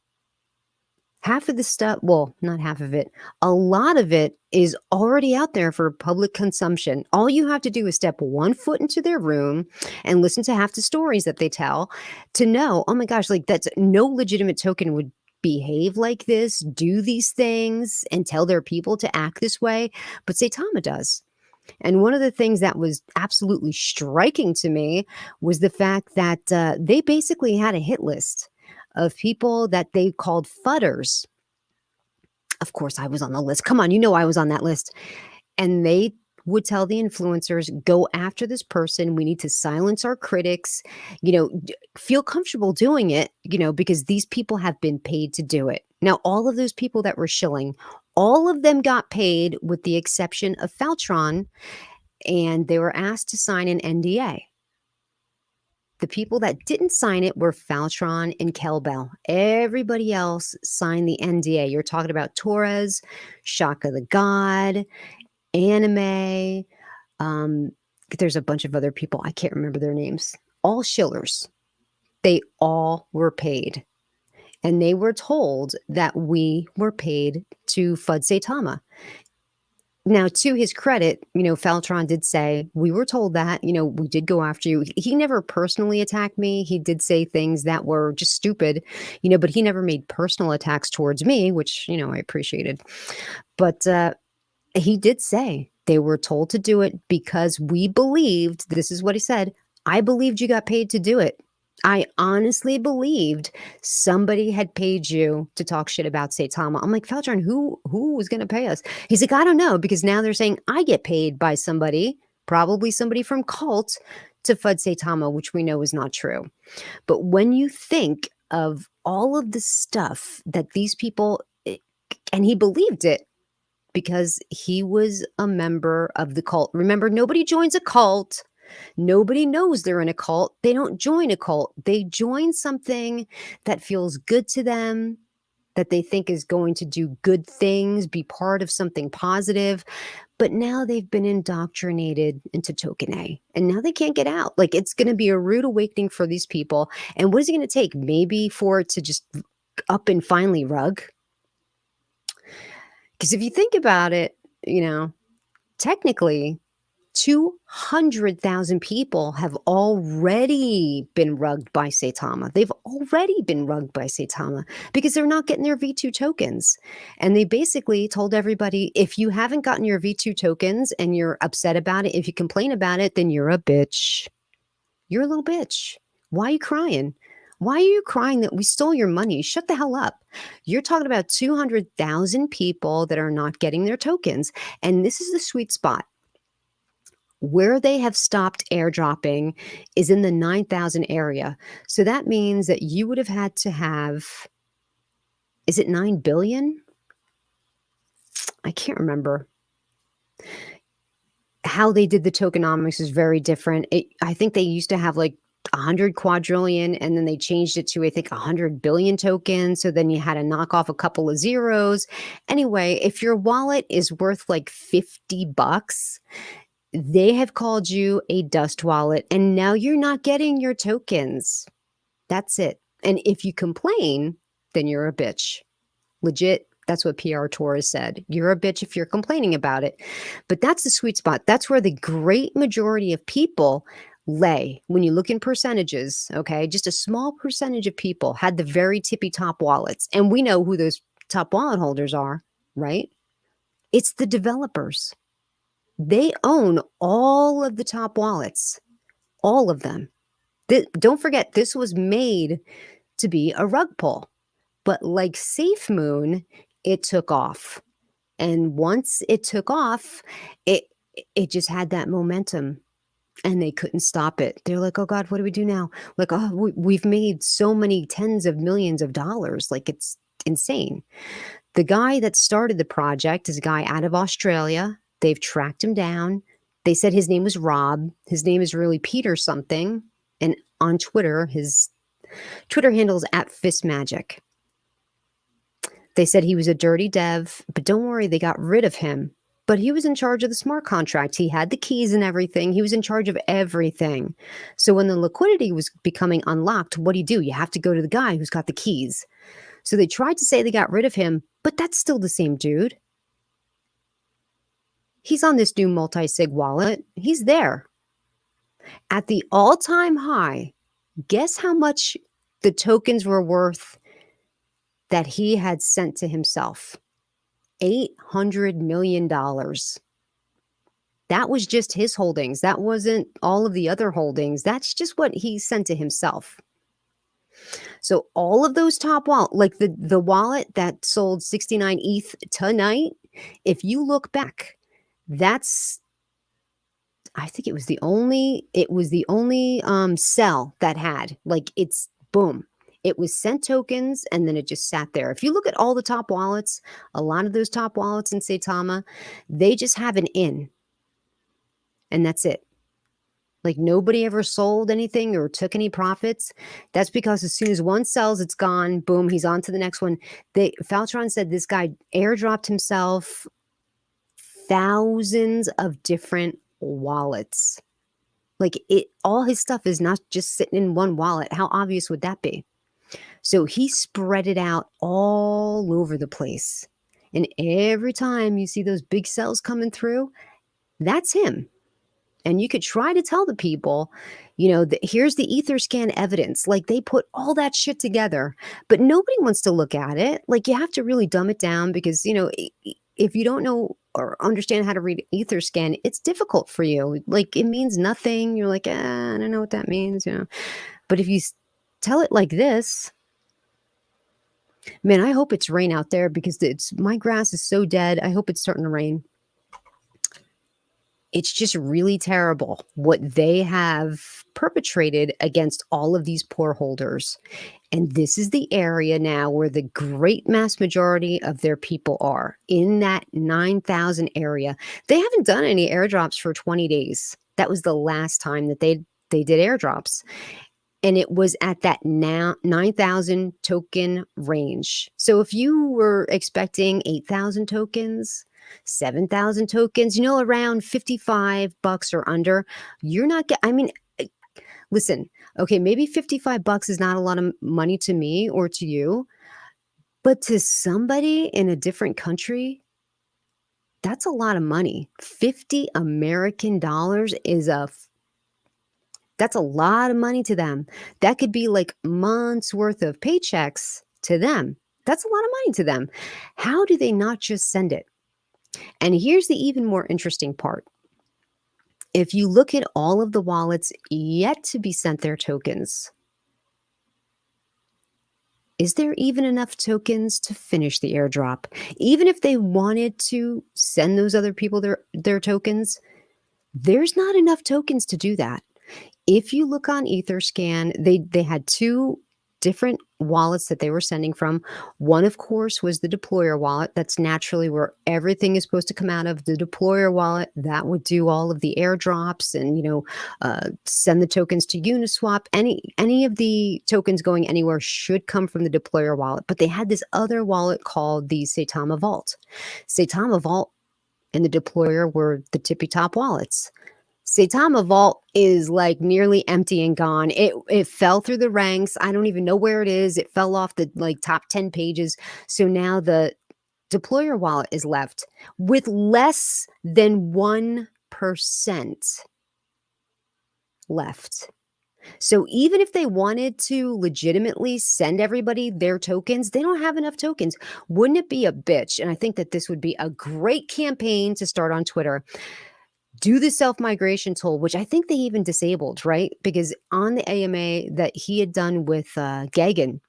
Half of the stuff, well, not half of it, a lot of it is already out there for public consumption. All you have to do is step one foot into their room and listen to half the stories that they tell to know, oh my gosh, like that's no legitimate token would behave like this, do these things, and tell their people to act this way. But Saitama does. And one of the things that was absolutely striking to me was the fact that they basically had a hit list of people that they called fudders. Of course, I was on the list. Come on, you know I was on that list. And they would tell the influencers, go after this person. We need to silence our critics, feel comfortable doing it, because these people have been paid to do it. Now, all of those people that were shilling, all of them got paid with the exception of Faltron, and they were asked to sign an NDA. The people that didn't sign it were Faltron and Kel-Bel. Everybody else signed the NDA. You're talking about Torres, Shaka the God, Anime. There's a bunch of other people. I can't remember their names. All shillers. They all were paid. And they were told that we were paid to FUD Saitama. Now, to his credit, Faltron did say, we were told that, we did go after you. He never personally attacked me. He did say things that were just stupid, but he never made personal attacks towards me, which, I appreciated. But he did say they were told to do it because we believed, this is what he said, I believed you got paid to do it. I honestly believed somebody had paid you to talk shit about Saitama. I'm like, Faltron, who was going to pay us? He's like, I don't know, because now they're saying I get paid by somebody, probably somebody from Cult, to FUD Saitama, which we know is not true. But when you think of all of the stuff that these people, and he believed it because he was a member of the cult. Remember, nobody joins a cult. Nobody knows they're in a cult. They don't join a cult. They join something that feels good to them, that they think is going to do good things, be part of something positive. But now they've been indoctrinated into Token A, and now they can't get out. Like, it's going to be a rude awakening for these people. And what is it going to take? Maybe for it to just up and finally rug? Because if you think about it, technically, 200,000 people have already been rugged by Saitama. They've already been rugged by Saitama because they're not getting their V2 tokens. And they basically told everybody, if you haven't gotten your V2 tokens and you're upset about it, if you complain about it, then you're a bitch. You're a little bitch. Why are you crying? Why are you crying that we stole your money? Shut the hell up. You're talking about 200,000 people that are not getting their tokens. And this is the sweet spot. Where they have stopped airdropping is in the 9,000 area. So that means that you would have had to have, is it 9 billion? I can't remember. How they did the tokenomics is very different. I think they used to have like 100 quadrillion, and then they changed it to, I think, 100 billion tokens. So then you had to knock off a couple of zeros. Anyway, if your wallet is worth like $50, they have called you a dust wallet, and now you're not getting your tokens. That's it. And if you complain, then you're a bitch. Legit. That's what PR Torres said. You're a bitch if you're complaining about it. But that's the sweet spot. That's where the great majority of people lay. When you look in percentages, okay, just a small percentage of people had the very tippy top wallets. And we know who those top wallet holders are, right? It's the developers. They own all of the top wallets, all of them. Don't forget, this was made to be a rug pull. But like SafeMoon, it took off. And once it took off, it just had that momentum. And they couldn't stop it. They're like, oh God, what do we do now? Like, oh, we've made so many tens of millions of dollars. Like, it's insane. The guy that started the project is a guy out of Australia. They've tracked him down. They said his name was Rob. His name is really Peter something. And on Twitter, his Twitter handle is @FistMagic. They said he was a dirty dev, but don't worry, they got rid of him. But he was in charge of the smart contract. He had the keys and everything. He was in charge of everything. So when the liquidity was becoming unlocked, what do? You have to go to the guy who's got the keys. So they tried to say they got rid of him, but that's still the same dude. He's on this new multi-sig wallet. He's there. At the all-time high, guess how much the tokens were worth that he had sent to himself? $800 million. That was just his holdings. That wasn't all of the other holdings. That's just what he sent to himself. So all of those top wallet, like the wallet that sold 69 ETH tonight, if you look back, that's, I think it was the only sell that had, like, it's boom. It was sent tokens and then it just sat there. If you look at all the top wallets, a lot of those top wallets in Saitama, they just have an in. And that's it. Like, nobody ever sold anything or took any profits. That's because as soon as one sells, it's gone. Boom, he's on to the next one. Faltron said this guy airdropped himself thousands of different wallets. Like, all his stuff is not just sitting in one wallet. How obvious would that be? So he spread it out all over the place. And every time you see those big sells coming through, that's him. And you could try to tell the people, here's the Etherscan evidence. Like, they put all that shit together, but nobody wants to look at it. Like, you have to really dumb it down because, if you don't know or understand how to read Etherscan, it's difficult for you. Like, it means nothing. You're like, I don't know what that means, But if you tell it like this, man, I hope it's rain out there because my grass is so dead. I hope it's starting to rain. It's just really terrible what they have perpetrated against all of these poor holders. And this is the area now where the great mass majority of their people are, in that 9,000 area. They haven't done any airdrops for 20 days. That was the last time that they did airdrops. And it was at that now 9,000 token range. So if you were expecting 8,000 tokens, 7,000 tokens, around $55 or under, you're not listen, okay, maybe $55 is not a lot of money to me or to you, but to somebody in a different country, that's a lot of money. 50 American dollars that's a lot of money to them. That could be like months worth of paychecks to them. That's a lot of money to them. How do they not just send it? And here's the even more interesting part. If you look at all of the wallets yet to be sent their tokens, is there even enough tokens to finish the airdrop? Even if they wanted to send those other people their tokens, there's not enough tokens to do that. If you look on Etherscan, they had two different wallets that they were sending from. One, of course, was the deployer wallet. That's naturally where everything is supposed to come out of. The deployer wallet that would do all of the airdrops and send the tokens to Uniswap. Any of the tokens going anywhere should come from the deployer wallet. But they had this other wallet called the Saitama Vault. Saitama Vault and the deployer were the tippy top wallets. Saitama Vault is like nearly empty and gone. It fell through the ranks. I don't even know where it is. It fell off the top 10 pages. So now the deployer wallet is left with less than 1% left. So even if they wanted to legitimately send everybody their tokens, they don't have enough tokens. Wouldn't it be a bitch? And I think that this would be a great campaign to start on Twitter. Do the self-migration tool, which I think they even disabled, right? Because on the AMA that he had done with Gagan,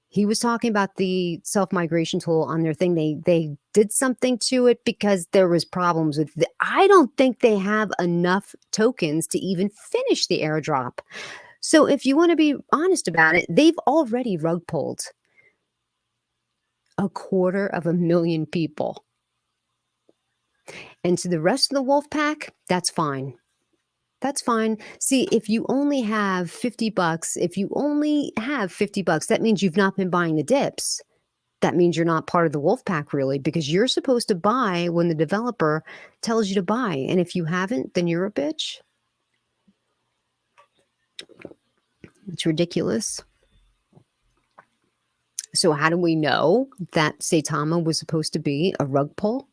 he was talking about the self-migration tool on their thing. They did something to it because there was problems with it. I don't think they have enough tokens to even finish the airdrop. So if you want to be honest about it, they've already rug pulled 250,000 people. And to the rest of the wolf pack, that's fine. That's fine. See, if you only have $50, that means you've not been buying the dips. That means you're not part of the wolf pack, really, because you're supposed to buy when the developer tells you to buy. And if you haven't, then you're a bitch. It's ridiculous. So how do we know that Saitama was supposed to be a rug pull?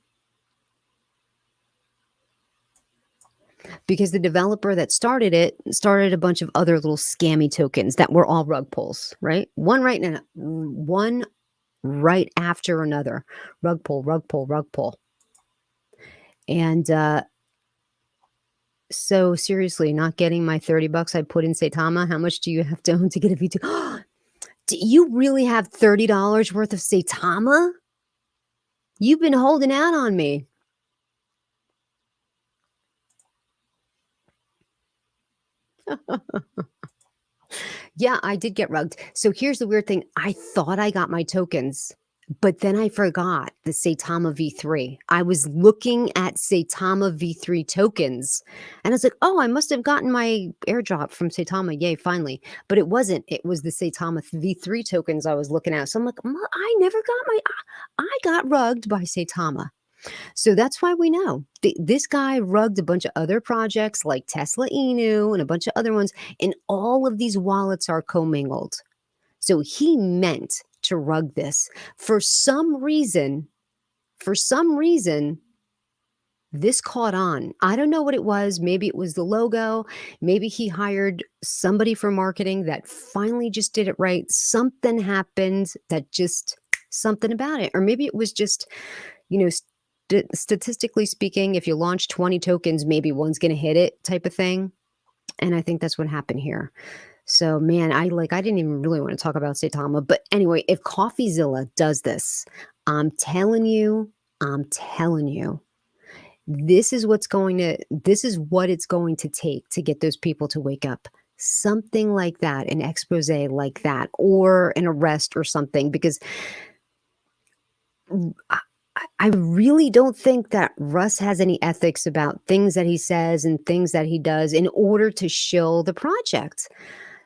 Because the developer that started it started a bunch of other little scammy tokens that were all rug pulls, right? One right after another. Rug pull, rug pull, rug pull. And so seriously, not getting my 30 bucks I put in Saitama, how much do you have to own to get a V2? Do you really have $30 worth of Saitama? You've been holding out on me. Yeah, I did get rugged. So here's the weird thing. I thought I got my tokens, but then I forgot the Saitama V3. I was looking at Saitama V3 tokens and I was like, oh, I must have gotten my airdrop from Saitama. Yay, finally. But it wasn't. It was the Saitama V3 tokens I was looking at. So I'm like, I never got I got rugged by Saitama. So that's why we know this guy rugged a bunch of other projects like Tesla Inu and a bunch of other ones, and all of these wallets are commingled. So he meant to rug this. For some reason, this caught on. I don't know what it was. Maybe it was the logo. Maybe he hired somebody for marketing that finally just did it right. Something happened that just something about it. Or maybe it was just, you know, statistically speaking, if you launch 20 tokens, maybe one's going to hit it type of thing. And I think that's what happened here. So, man, I didn't even really want to talk about Saitama. But anyway, if CoffeeZilla does this, I'm telling you, this is what it's going to take to get those people to wake up. Something like that, an expose like that, or an arrest or something, because I really don't think that Russ has any ethics about things that he says and things that he does in order to shill the project.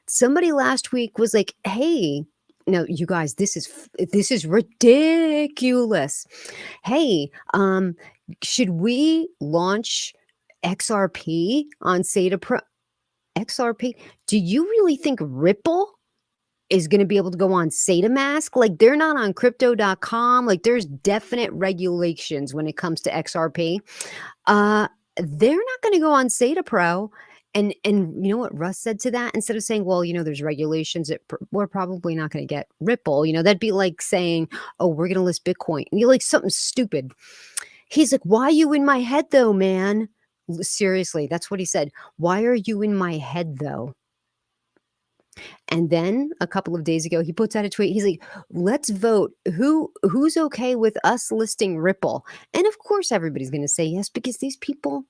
Somebody last week was like, hey, no, you guys, this is ridiculous. Hey, should we launch XRP on SATA Pro? XRP? Do you really think Ripple is going to be able to go on SataMask? Like, they're not on crypto.com. Like, there's definite regulations when it comes to XRP. They're not going to go on SATA Pro. And you know what Russ said to that? Instead of saying, well, there's regulations, we're probably not going to get Ripple. That'd be like saying, oh, we're going to list Bitcoin. And you're like, something stupid. He's like, why are you in my head though, man? Seriously, that's what he said. Why are you in my head though? And then a couple of days ago, he puts out a tweet. He's like, let's vote. Who's okay with us listing Ripple? And of course, everybody's going to say yes, because these people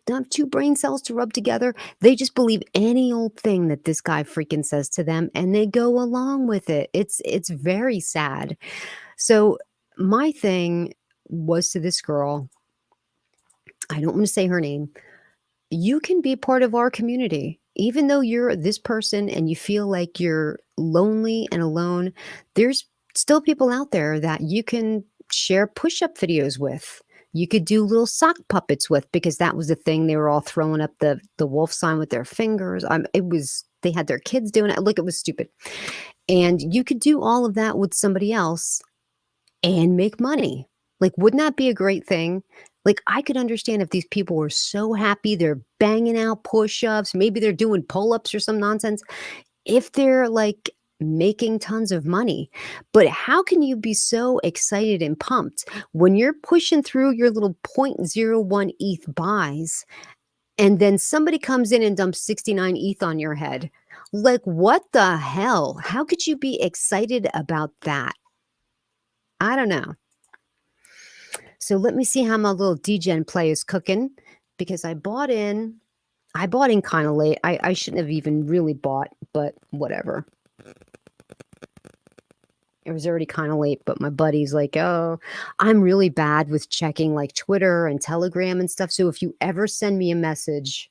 don't have two brain cells to rub together. They just believe any old thing that this guy freaking says to them, and they go along with it. It's very sad. So my thing was to this girl, I don't want to say her name. You can be part of our community. Even though you're this person and you feel like you're lonely and alone, there's still people out there that you can share push-up videos with. You could do little sock puppets with, because that was the thing. They were all throwing up the wolf sign with their fingers. They had their kids doing it. Look, it was stupid. And you could do all of that with somebody else and make money. Like, wouldn't that be a great thing? Like, I could understand if these people were so happy, they're banging out push-ups, maybe they're doing pull-ups or some nonsense, if they're like making tons of money. But how can you be so excited and pumped when you're pushing through your little 0.01 ETH buys, and then somebody comes in and dumps 69 ETH on your head? Like, what the hell? How could you be excited about that? I don't know. So let me see how my little degen play is cooking, because I bought in kind of late. I shouldn't have even really bought, but whatever. It was already kind of late, but my buddy's like, oh, I'm really bad with checking like Twitter and Telegram and stuff. So if you ever send me a message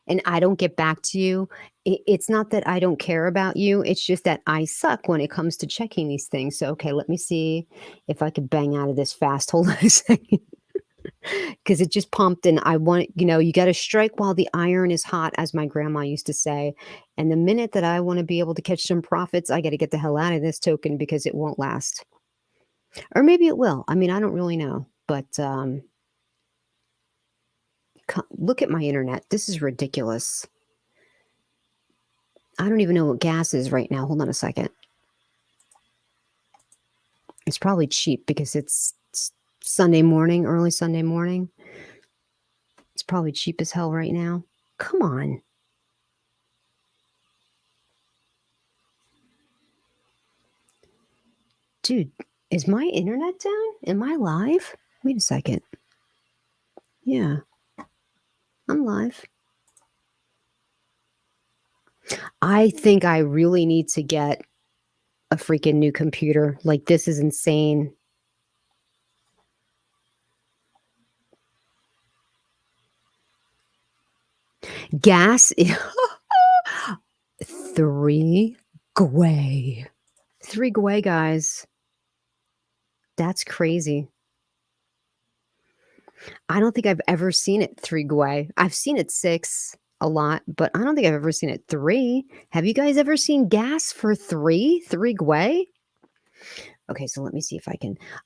and I don't get back to you, it's not that I don't care about you. It's just that I suck when it comes to checking these things. So, okay, let me see if I could bang out of this fast. Hold on a second. because it just pumped and I want, you got to strike while the iron is hot, as my grandma used to say. And the minute that I want to be able to catch some profits, I got to get the hell out of this token because it won't last. Or maybe it will. I mean, I don't really know. But look at my internet. This is ridiculous. I don't even know what gas is right now. Hold on a second. It's probably cheap because it's Sunday morning, early Sunday morning. It's probably cheap as hell right now. Come on. Dude, is my internet down? Am I live? Wait a second. Yeah, I'm live. I think I really need to get a freaking new computer. Like, this is insane. Gas. 3 gwei. 3 gwei, guys. That's crazy. I don't think I've ever seen it 3 gwei. I've seen it 6 a lot, but I don't think I've ever seen it 3. Have you guys ever seen gas for 3 gwei? Okay, so let me see if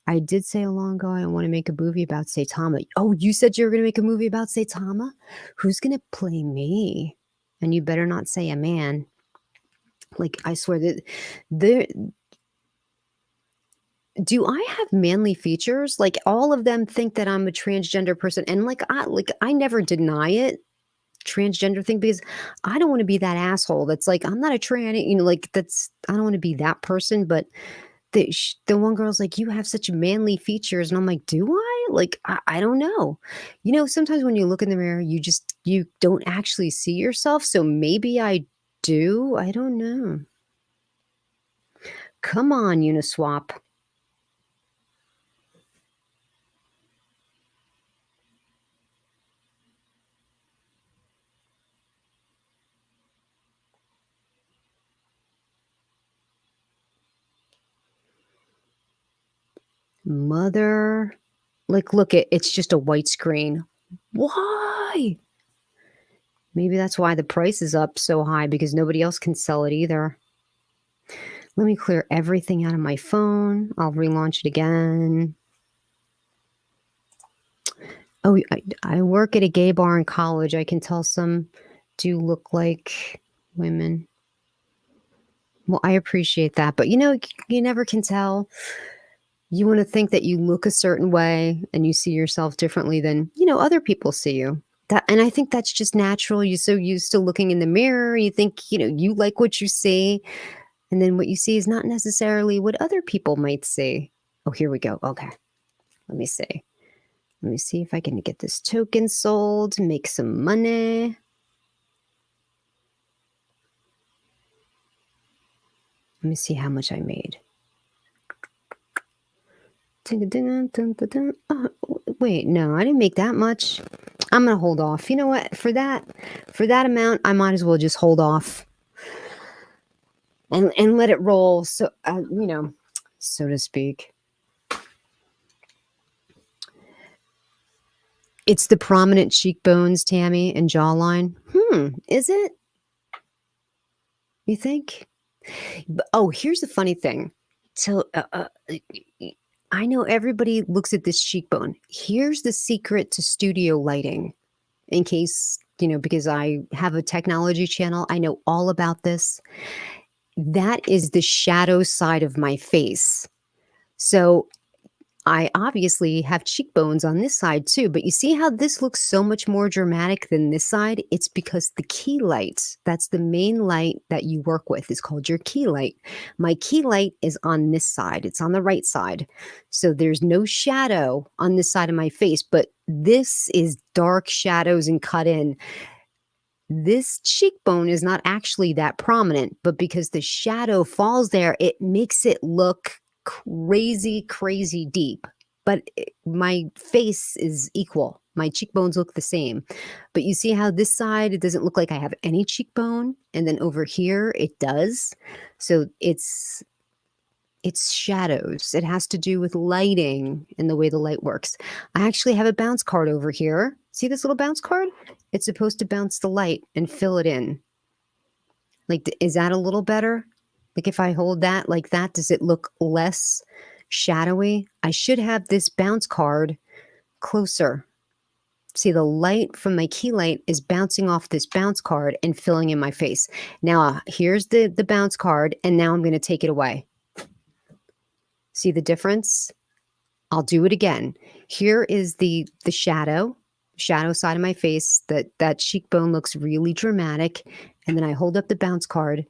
I did say a long ago I want to make a movie about Saitama. Oh, you said you were going to make a movie about Saitama? Who's going to play me? And you better not say a man. Like, I swear that there. Do I have manly features? Like, all of them think that I'm a transgender person, and I never deny it, transgender thing, because I don't want to be that asshole that's like, I'm not a tranny, I don't want to be that person. But the one girl's like, you have such manly features, and I'm like, do I? Like, I don't know. Sometimes when you look in the mirror, you don't actually see yourself. So maybe I do. I don't know. Come on, Uniswap. Mother, like, look, it's just a white screen. Why? Maybe that's why the price is up so high, because nobody else can sell it either. Let me clear everything out of my phone. I'll relaunch it again. Oh, I work at a gay bar in college. I can tell some do look like women. Well, I appreciate that, but you never can tell. You want to think that you look a certain way and you see yourself differently than, other people see you. And I think that's just natural. You're so used to looking in the mirror. You think, you like what you see. And then what you see is not necessarily what other people might see. Oh, here we go. Okay. Let me see. Let me see if I can get this token sold, make some money. Let me see how much I made. Oh, wait, no, I didn't make that much. I'm going to hold off. You know what? For that amount, I might as well just hold off and let it roll. So, so to speak. It's the prominent cheekbones, Tammy, and jawline. Is it? You think? Oh, here's the funny thing. So, I know everybody looks at this cheekbone. Here's the secret to studio lighting. In case, because I have a technology channel, I know all about this. That is the shadow side of my face. So I obviously have cheekbones on this side too, but you see how this looks so much more dramatic than this side? It's because the key light, that's the main light that you work with, is called your key light. My key light is on this side. It's on the right side. So there's no shadow on this side of my face, but this is dark shadows and cut in. This cheekbone is not actually that prominent, but because the shadow falls there, it makes it look crazy, crazy deep. But my face is equal. My cheekbones look the same. But you see how this side, it doesn't look like I have any cheekbone. And then over here, it does. So it's It's shadows. It has to do with lighting and the way the light works. I actually have a bounce card over here. See this little bounce card? It's supposed to bounce the light and fill it in. Like, is that a little better? Like, if I hold that like that, does it look less shadowy? I should have this bounce card closer. See, the light from my key light is bouncing off this bounce card and filling in my face. Now, here's the bounce card, and now I'm going to take it away. See the difference? I'll do it again. Here is the shadow side of my face. That cheekbone looks really dramatic. And then I hold up the bounce card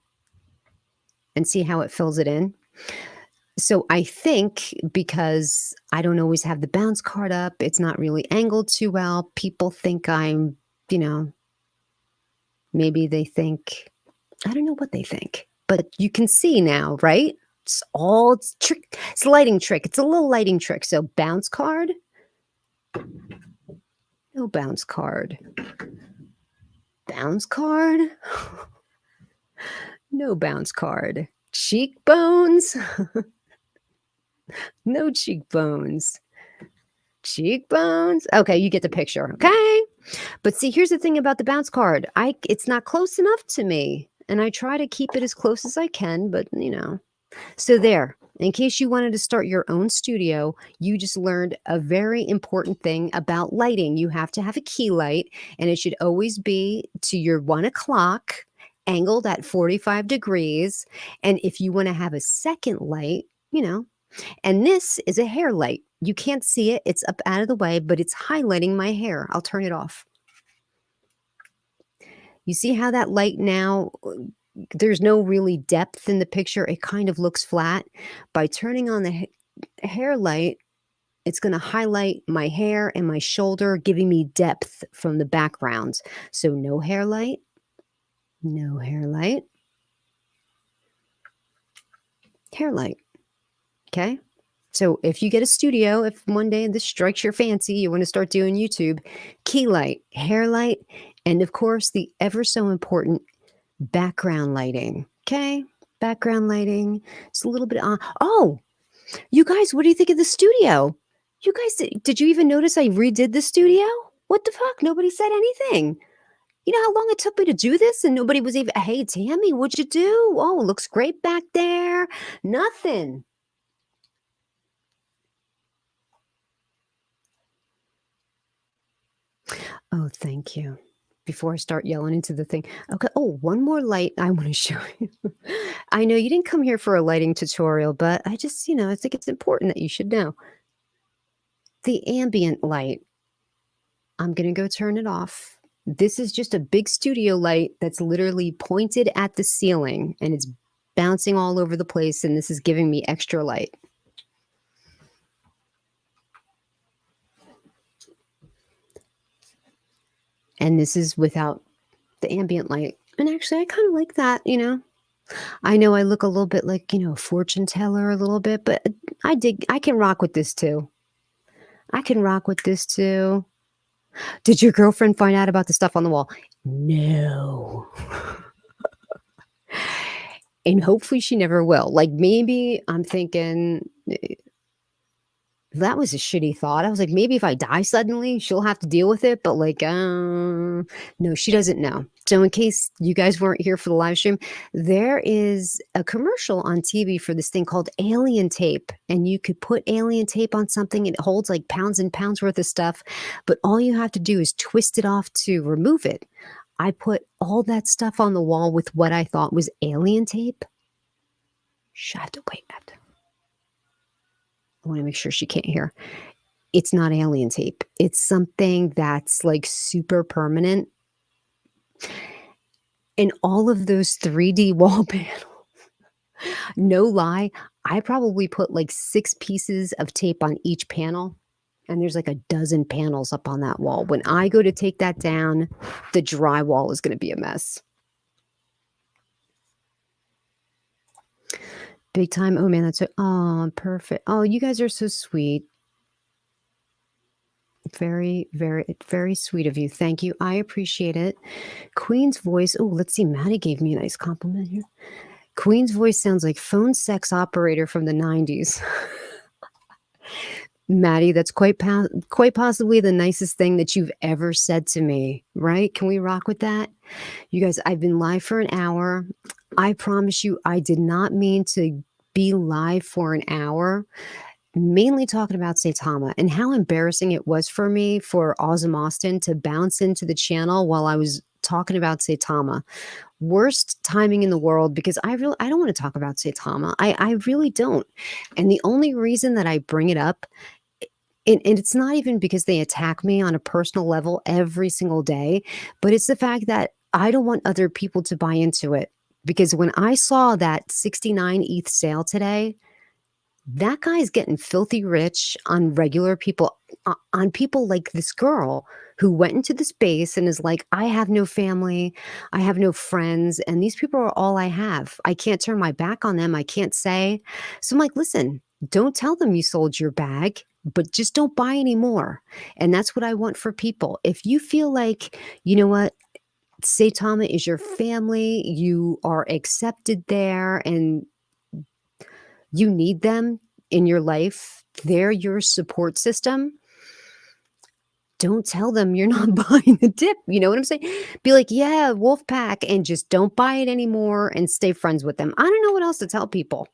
and see how it fills it in. So I think because I don't always have the bounce card up, it's not really angled too well. People think I'm, maybe they think, I don't know what they think, but you can see now, right? It's a lighting trick. It's a little lighting trick. So bounce card, no bounce card, bounce card, no bounce card, cheekbones, no cheekbones, cheekbones. Okay, you get the picture. Okay. But see, here's the thing about the bounce card. It's not close enough to me. And I try to keep it as close as I can, but So there, in case you wanted to start your own studio, you just learned a very important thing about lighting. You have to have a key light, and it should always be to your 1 o'clock, angled at 45 degrees. And if you want to have a second light, and this is a hair light. You can't see it. It's up out of the way, but it's highlighting my hair. I'll turn it off. You see how that light now, there's no really depth in the picture. It kind of looks flat. By turning on the hair light, it's going to highlight my hair and my shoulder, giving me depth from the background. So no hair light, no hair light, hair light. Okay. So if you get a studio, if one day this strikes your fancy, you want to start doing YouTube, key light, hair light, and of course the ever so important background lighting. Okay. Background lighting. It's a little bit on. Oh, you guys, what do you think of the studio? You guys, did you even notice I redid the studio? What the fuck? Nobody said anything. You know how long it took me to do this? And nobody was even, hey, Tammy, what'd you do? Oh, it looks great back there. Nothing. Oh, thank you. Before I start yelling into the thing. Okay. Oh, one more light I want to show you. I know you didn't come here for a lighting tutorial, but I just, I think it's important that you should know. The ambient light, I'm going to go turn it off. This is just a big studio light that's literally pointed at the ceiling, and it's bouncing all over the place, and this is giving me extra light. And this is without the ambient light. And actually, I kind of like that, I know I look a little bit like, a fortune teller a little bit, but I can rock with this too. I can rock with this too. Did your girlfriend find out about the stuff on the wall? No. And hopefully she never will. Like, maybe I'm thinking, that was a shitty thought. I was like, maybe if I die suddenly, she'll have to deal with it. But like, no, she doesn't know. So in case you guys weren't here for the live stream, there is a commercial on TV for this thing called alien tape. And you could put alien tape on something. It holds like pounds and pounds worth of stuff. But all you have to do is twist it off to remove it. I put all that stuff on the wall with what I thought was alien tape. I have to wait. I want to make sure she can't hear. It's not alien tape. It's something that's like super permanent. And all of those 3D wall panels, no lie, I probably put like 6 pieces of tape on each panel. And there's like a dozen panels up on that wall. When I go to take that down, the drywall is going to be a mess. Big time. Oh man, that's so, oh, perfect. Oh, you guys are so sweet. Very, very, very sweet of you. Thank you. I appreciate it. Queen's voice. Oh, let's see. Maddie gave me a nice compliment here. Queen's voice sounds like phone sex operator from the 90s. Maddie, that's quite possibly the nicest thing that you've ever said to me, right? Can we rock with that? You guys, I've been live for an hour. I promise you, I did not mean to be live for an hour, mainly talking about Saitama and how embarrassing it was for me for Awesome Austin to bounce into the channel while I was talking about Saitama. Worst timing in the world, because I don't want to talk about Saitama. I really don't. And the only reason that I bring it up, and it's not even because they attack me on a personal level every single day, but it's the fact that I don't want other people to buy into it. Because when I saw that 69 ETH sale today, that guy's getting filthy rich on regular people, on people like this girl who went into the space and is like, I have no family, I have no friends, and these people are all I have. I can't turn my back on them. I can't say. So I'm like, listen, don't tell them you sold your bag, but just don't buy anymore. And that's what I want for people. If you feel like, you know what, Saitama is your family, you are accepted there, and you need them in your life, they're your support system. Don't tell them you're not buying the dip. You know what I'm saying? Be like, yeah, Wolfpack, and just don't buy it anymore and stay friends with them. I don't know what else to tell people.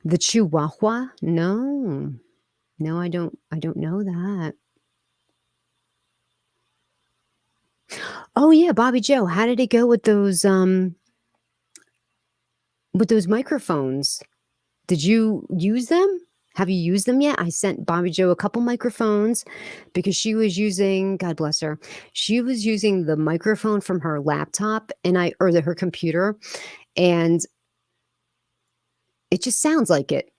The Chihuahua? No. No, I don't know that. Oh yeah, Bobby Joe, how did it go with those microphones? Did you use them? Have you used them yet? I sent Bobby Joe a couple microphones because she was using, God bless her, she was using the microphone from her laptop or her computer, and it just sounds like it,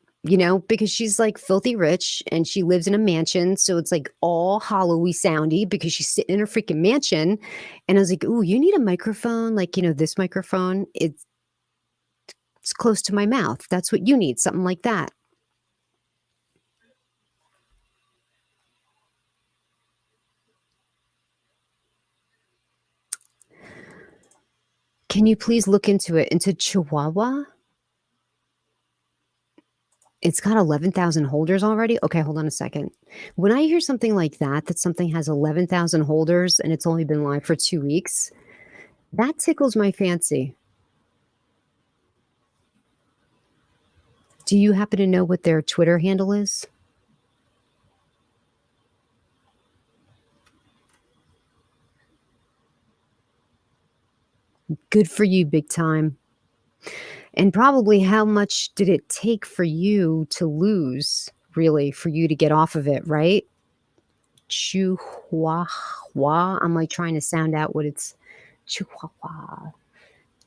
because she's like filthy rich and she lives in a mansion. So it's like all hollowy soundy because she's sitting in her freaking mansion. And I was like, ooh, you need a microphone. Like, this microphone, it's close to my mouth. That's what you need. Something like that. Can you please look into it? Into Chihuahua? It's got 11,000 holders already? Okay, hold on a second. When I hear something like that something has 11,000 holders and it's only been live for 2 weeks, that tickles my fancy. Do you happen to know what their Twitter handle is? Good for you, big time. And probably how much did it take for you to lose, really, for you to get off of it, right? Chihuahua. I'm like trying to sound out what it's Chihuahua.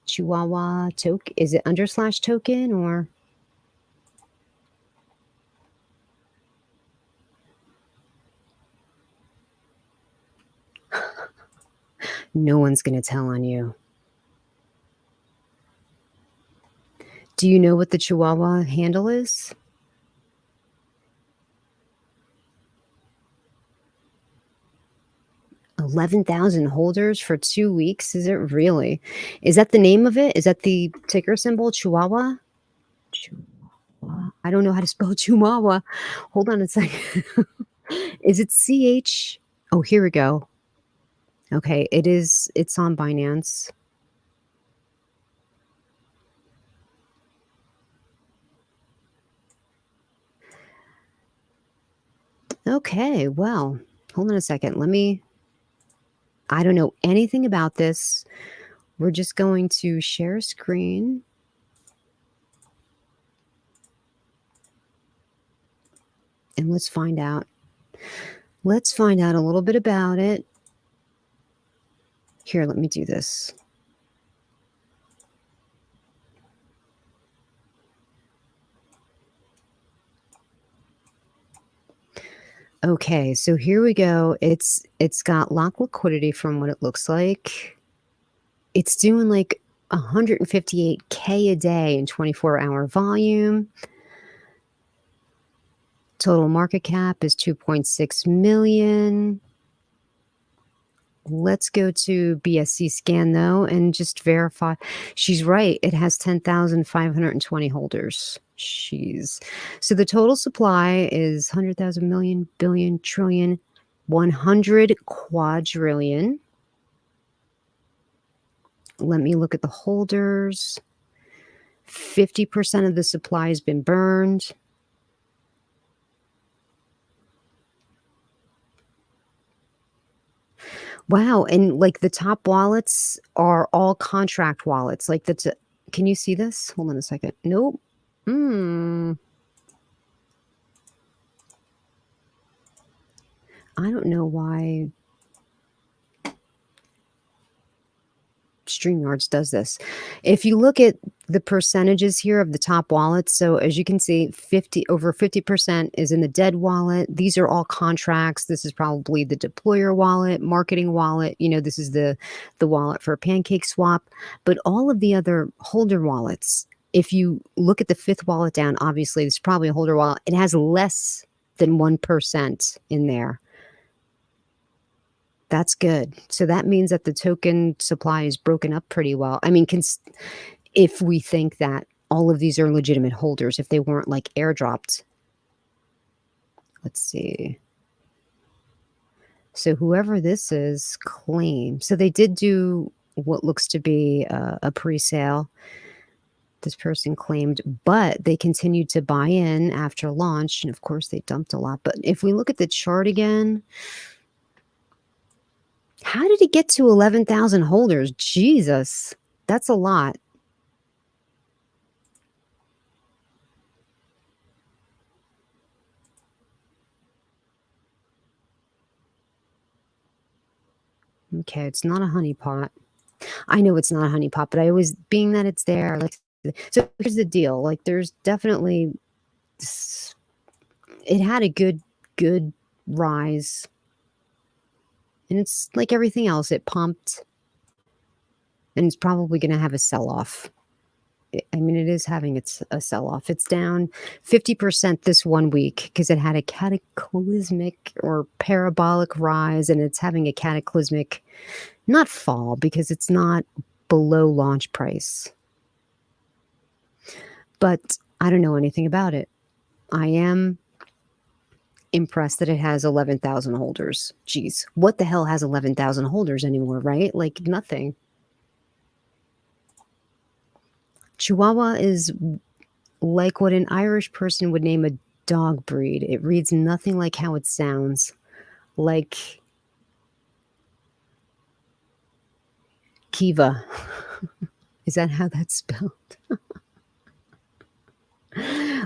Chihuahua token. Is it /token or? No one's going to tell on you. Do you know what the Chihuahua handle is? $11,000 holders for 2 weeks? Is it really? Is that the name of it? Is that the ticker symbol, Chihuahua? Chihuahua. I don't know how to spell Chihuahua. Hold on a second. Is it CH? Oh, here we go. Okay, it's on Binance. Okay, well, hold on a second. I don't know anything about this. We're just going to share a screen. And let's find out. Let's find out a little bit about it. Here, let me do this. Okay, so here we go. It's got locked liquidity from what it looks like. It's doing like 158K a day in 24-hour volume. Total market cap is 2.6 million. Let's go to BSC scan though and just verify. She's right. It has 10,520 holders. So the total supply is 100,000 million, billion, trillion, 100 quadrillion. Let me look at the holders. 50% of the supply has been burned. Wow, and, like, the top wallets are all contract wallets, like, that's a can you see this? Hold on a second. Nope. Hmm. I don't know why StreamYards does this. If you look at the percentages here of the top wallets, so as you can see, over 50% is in the dead wallet. These are all contracts. This is probably the deployer wallet, marketing wallet. This is the wallet for Pancake Swap. But all of the other holder wallets, if you look at the fifth wallet down, obviously it's probably a holder wallet. It has less than 1% in there. That's good. So that means that the token supply is broken up pretty well. I mean, if we think that all of these are legitimate holders, if they weren't like airdropped. Let's see. So whoever this is claimed. So they did do what looks to be a pre-sale. This person claimed, but they continued to buy in after launch. And of course they dumped a lot. But if we look at the chart again, how did it get to 11,000 holders? Jesus, that's a lot. Okay, it's not a honeypot. I know it's not a honeypot, but I always, being that it's there, like, so here's the deal. Like, there's definitely, it had a good rise. And it's like everything else, it pumped. And it's probably going to have a sell-off. I mean, it is having a sell-off. It's down 50% this 1 week because it had a cataclysmic or parabolic rise, and it's having a cataclysmic, not fall, because it's not below launch price. But I don't know anything about it. I am impressed that it has 11,000 holders. Geez, what the hell has 11,000 holders anymore, right? Like nothing. Chihuahua is like what an Irish person would name a dog breed. It reads nothing like how it sounds. Like Kiva. Is that how that's spelled?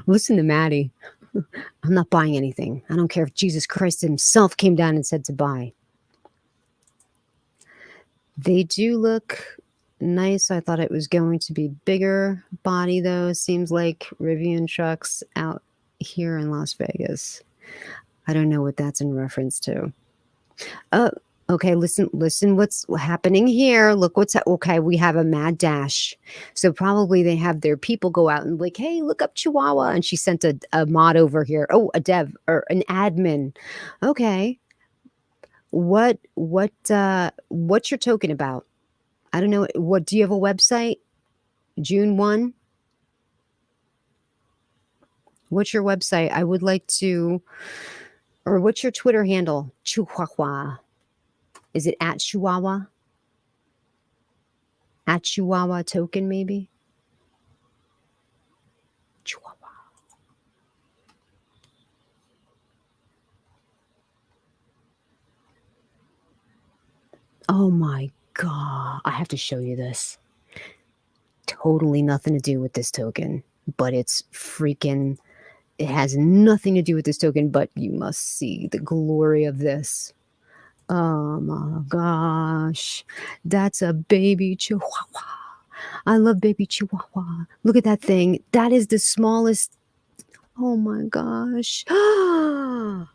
Listen to Maddie. I'm not buying anything. I don't care if Jesus Christ himself came down and said to buy. They do look nice. I thought it was going to be bigger body though. Seems like Rivian trucks out here in Las Vegas. I don't know what that's in reference to. Oh, okay. Listen what's happening here. Look okay, we have a mad dash. So probably they have their people go out and like, hey, look up Chihuahua. And she sent a mod over here. Oh, a dev or an admin. Okay. What's your token about? I don't know. What do you have a website? June 1? What's your website? I would like to, or what's your Twitter handle? Chihuahua. Is it at Chihuahua? At Chihuahua token, maybe? Chihuahua. Oh my God. I have to show you this. Totally nothing to do with this token, but it has nothing to do with this token, but you must see the glory of this. Oh my gosh. That's a baby Chihuahua. I love baby Chihuahua. Look at that thing. That is the smallest. Oh my gosh. I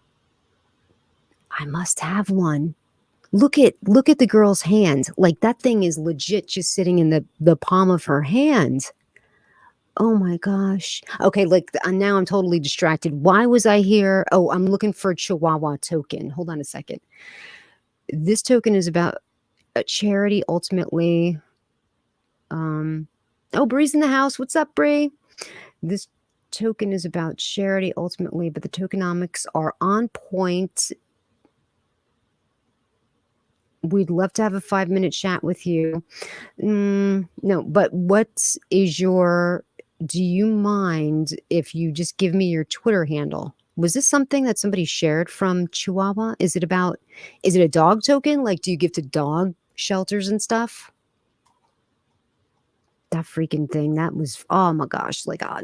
must have one. Look at the girl's hand. Like that thing is legit just sitting in the palm of her hand. Oh my gosh. Okay, like now I'm totally distracted. Why was I here? Oh, I'm looking for Chihuahua token. Hold on a second. This token is about a charity ultimately. Oh, Bree's in the house. What's up, Bree? This token is about charity ultimately, but the tokenomics are on point. We'd love to have a 5-minute chat with you. No, but do you mind if you just give me your Twitter handle? Was this something that somebody shared from Chihuahua? Is it a dog token? Like, do you give to dog shelters and stuff? That freaking thing, that was, oh my gosh, like, oh,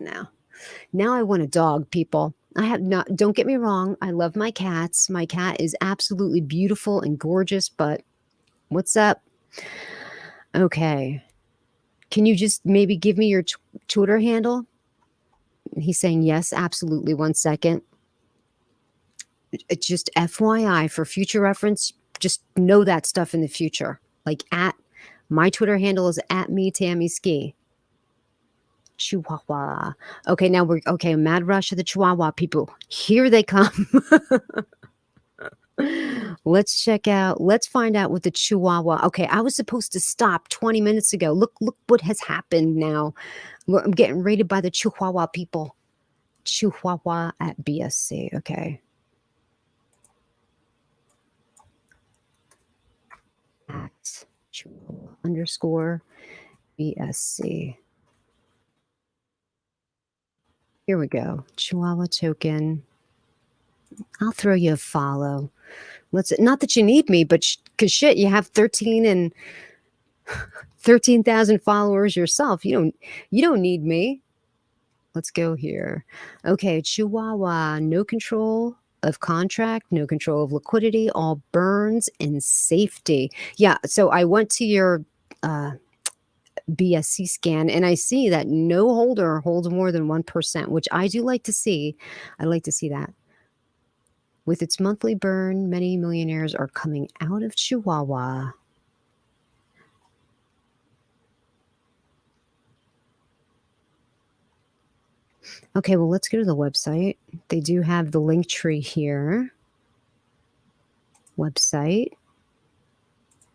now I want a dog, people. Don't get me wrong, I love my cats. My cat is absolutely beautiful and gorgeous, but what's up? Okay. Can you just maybe give me your Twitter handle? He's saying yes, absolutely. 1 second. It's just FYI for future reference. Just know that stuff in the future. Like my Twitter handle is @MeTammySki. Chihuahua. Okay, now okay. Mad rush of the Chihuahua people. Here they come. Let's find out what the Chihuahua. Okay, I was supposed to stop 20 minutes ago. Look what has happened now. I'm getting raided by the Chihuahua people. Chihuahua at BSC. Okay. At Chihuahua _BSC. Here we go. Chihuahua token. I'll throw you a follow. Not that you need me, but because shit, you have 13,000 followers yourself. You don't need me. Let's go here. Okay, Chihuahua, no control of contract, no control of liquidity, all burns and safety. Yeah, so I went to your BSC scan and I see that no holder holds more than 1%, which I do like to see. I like to see that. With its monthly burn, many millionaires are coming out of Chihuahua. Okay, well, let's go to the website. They do have the link tree here. Website.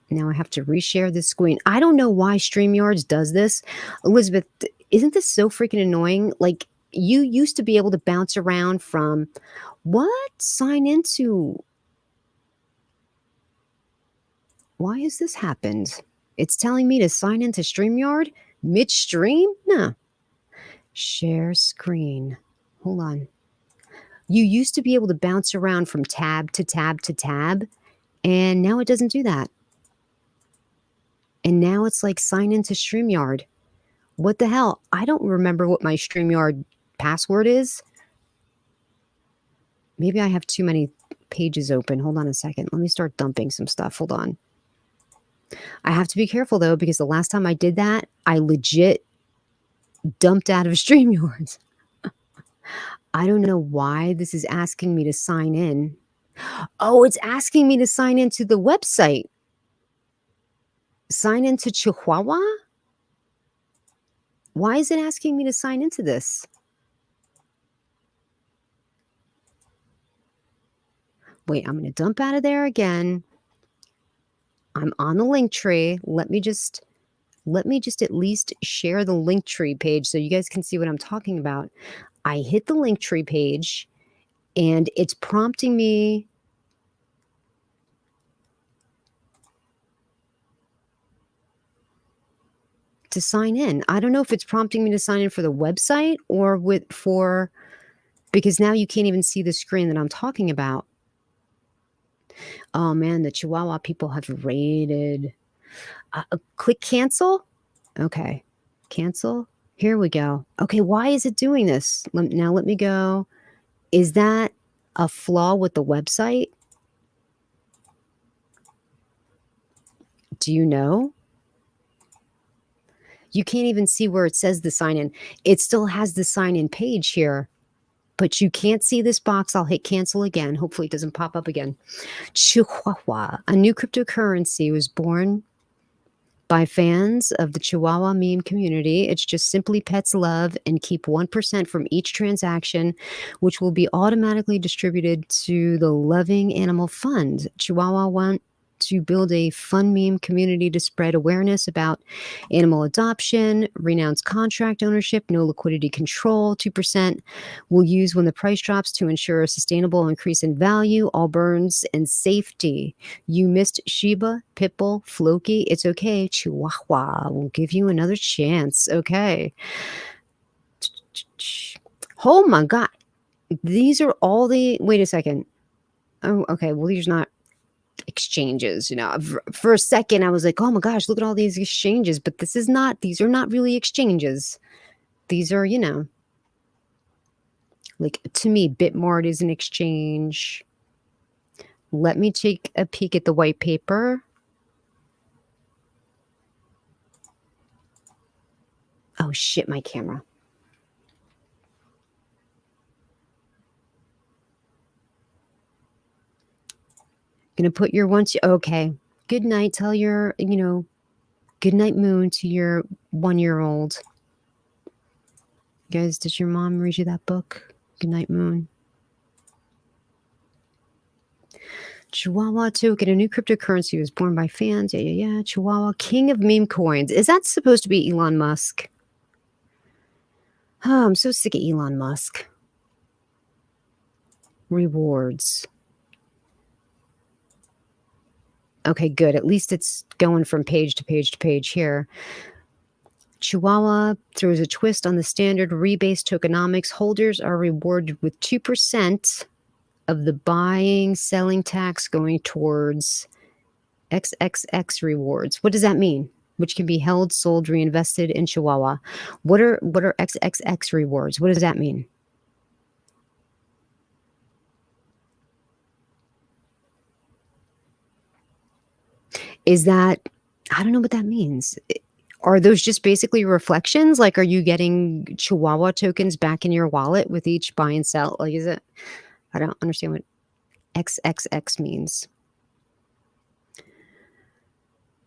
Now I have to reshare this screen. I don't know why StreamYards does this. Elizabeth, isn't this so freaking annoying? Like, you used to be able to bounce around from what? Sign into. Why has this happened? It's telling me to sign into StreamYard midstream? No. Share screen. Hold on. You used to be able to bounce around from tab to tab to tab, and now it doesn't do that. And now it's like sign into StreamYard. What the hell? I don't remember what my StreamYard password is. Maybe I have too many pages open. Hold on a second. Let me start dumping some stuff. Hold on. I have to be careful, though, because the last time I did that, I legit dumped out of StreamYard. I don't know why this is asking me to sign in. Oh, it's asking me to sign into the website. Sign into Chihuahua? Why is it asking me to sign into this? Wait, I'm going to dump out of there again. I'm on the link tree. Let me just at least share the link tree page so you guys can see what I'm talking about. I hit the link tree page and it's prompting me to sign in. I don't know if it's prompting me to sign in for the website or because now you can't even see the screen that I'm talking about. Oh man, the Chihuahua people have raided. Click cancel. Okay, cancel. Here we go. Okay, why is it doing this? Now let me go. Is that a flaw with the website? Do you know? You can't even see where it says the sign in. It still has the sign in page here, but you can't see this box. I'll hit cancel again. Hopefully it doesn't pop up again. Chihuahua, a new cryptocurrency, was born by fans of the Chihuahua meme community. It's just simply pets love and keep 1% from each transaction, which will be automatically distributed to the Loving Animal Fund. Chihuahua to build a fun meme community to spread awareness about animal adoption, renounce contract ownership, no liquidity control, 2% will use when the price drops to ensure a sustainable increase in value, all burns and safety. You missed Shiba, Pitbull, Floki. It's okay. Chihuahua will give you another chance. Okay. Oh my God. These are all the, wait a second. Oh, okay. Well, these are not exchanges. For a second I was like, oh my gosh, look at all these exchanges, but these are not really exchanges. These are, like, to me, Bitmart is an exchange. Let me take a peek at the white paper. Oh shit, my camera. Gonna put your okay. Good night. Tell your, good night moon to your 1-year-old. Guys, did your mom read you that book? Good night moon. Chihuahua token, a new cryptocurrency was born by fans. Yeah. Chihuahua, king of meme coins. Is that supposed to be Elon Musk? Oh, I'm so sick of Elon Musk. Rewards. Okay, good. At least it's going from page to page to page here. Chihuahua throws a twist on the standard rebase tokenomics. Holders are rewarded with 2% of the buying, selling tax going towards XXX rewards. What does that mean? Which can be held, sold, reinvested in Chihuahua. What are XXX rewards? What does that mean? Is that, I don't know what that means. Are those just basically reflections? Like, are you getting Chihuahua tokens back in your wallet with each buy and sell? Like, is it, I don't understand what XXX means.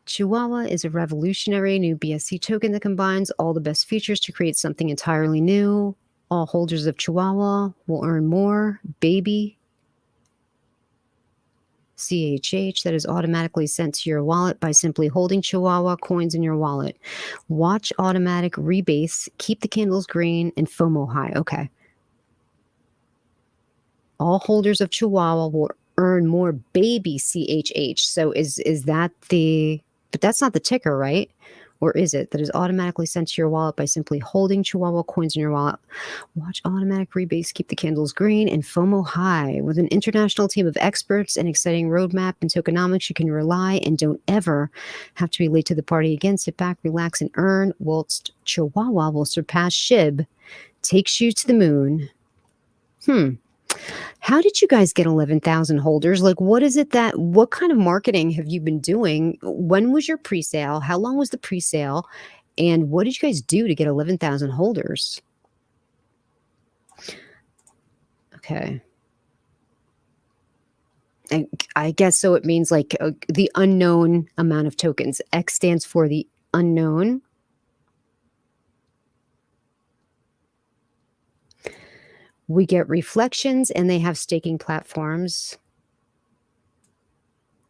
Chihuahua is a revolutionary new BSC token that combines all the best features to create something entirely new. All holders of Chihuahua will earn more baby CHH that is automatically sent to your wallet by simply holding Chihuahua coins in your wallet. Watch automatic rebase, keep the candles green, and FOMO high. Okay. All holders of Chihuahua will earn more baby CHH. So is that but that's not the ticker, right? Or is it? That is automatically sent to your wallet by simply holding Chihuahua coins in your wallet. Watch automatic rebase, keep the candles green, and FOMO high. With an international team of experts and exciting roadmap and tokenomics, you can rely and don't ever have to be late to the party again. Sit back, relax, and earn, whilst Chihuahua will surpass SHIB, takes you to the moon. How did you guys get 11,000 holders? Like, what kind of marketing have you been doing? When was your pre-sale? How long was the pre-sale? And what did you guys do to get 11,000 holders? Okay. I guess so. It means like the unknown amount of tokens. X stands for the unknown. We get reflections, and they have staking platforms.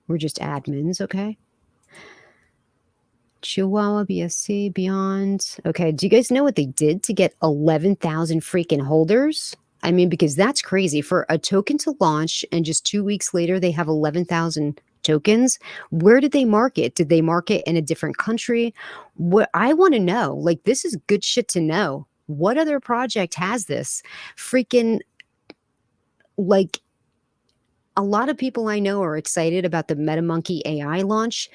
We're just admins, okay? Chihuahua, BSC, Beyond. Okay, do you guys know what they did to get 11,000 freaking holders? I mean, because that's crazy. For a token to launch and just 2 weeks later, they have 11,000 tokens. Where did they market? Did they market in a different country? What I want to know, like, this is good shit to know. What other project has this? Freaking, like, a lot of people I know are excited about the MetaMonkey AI launch.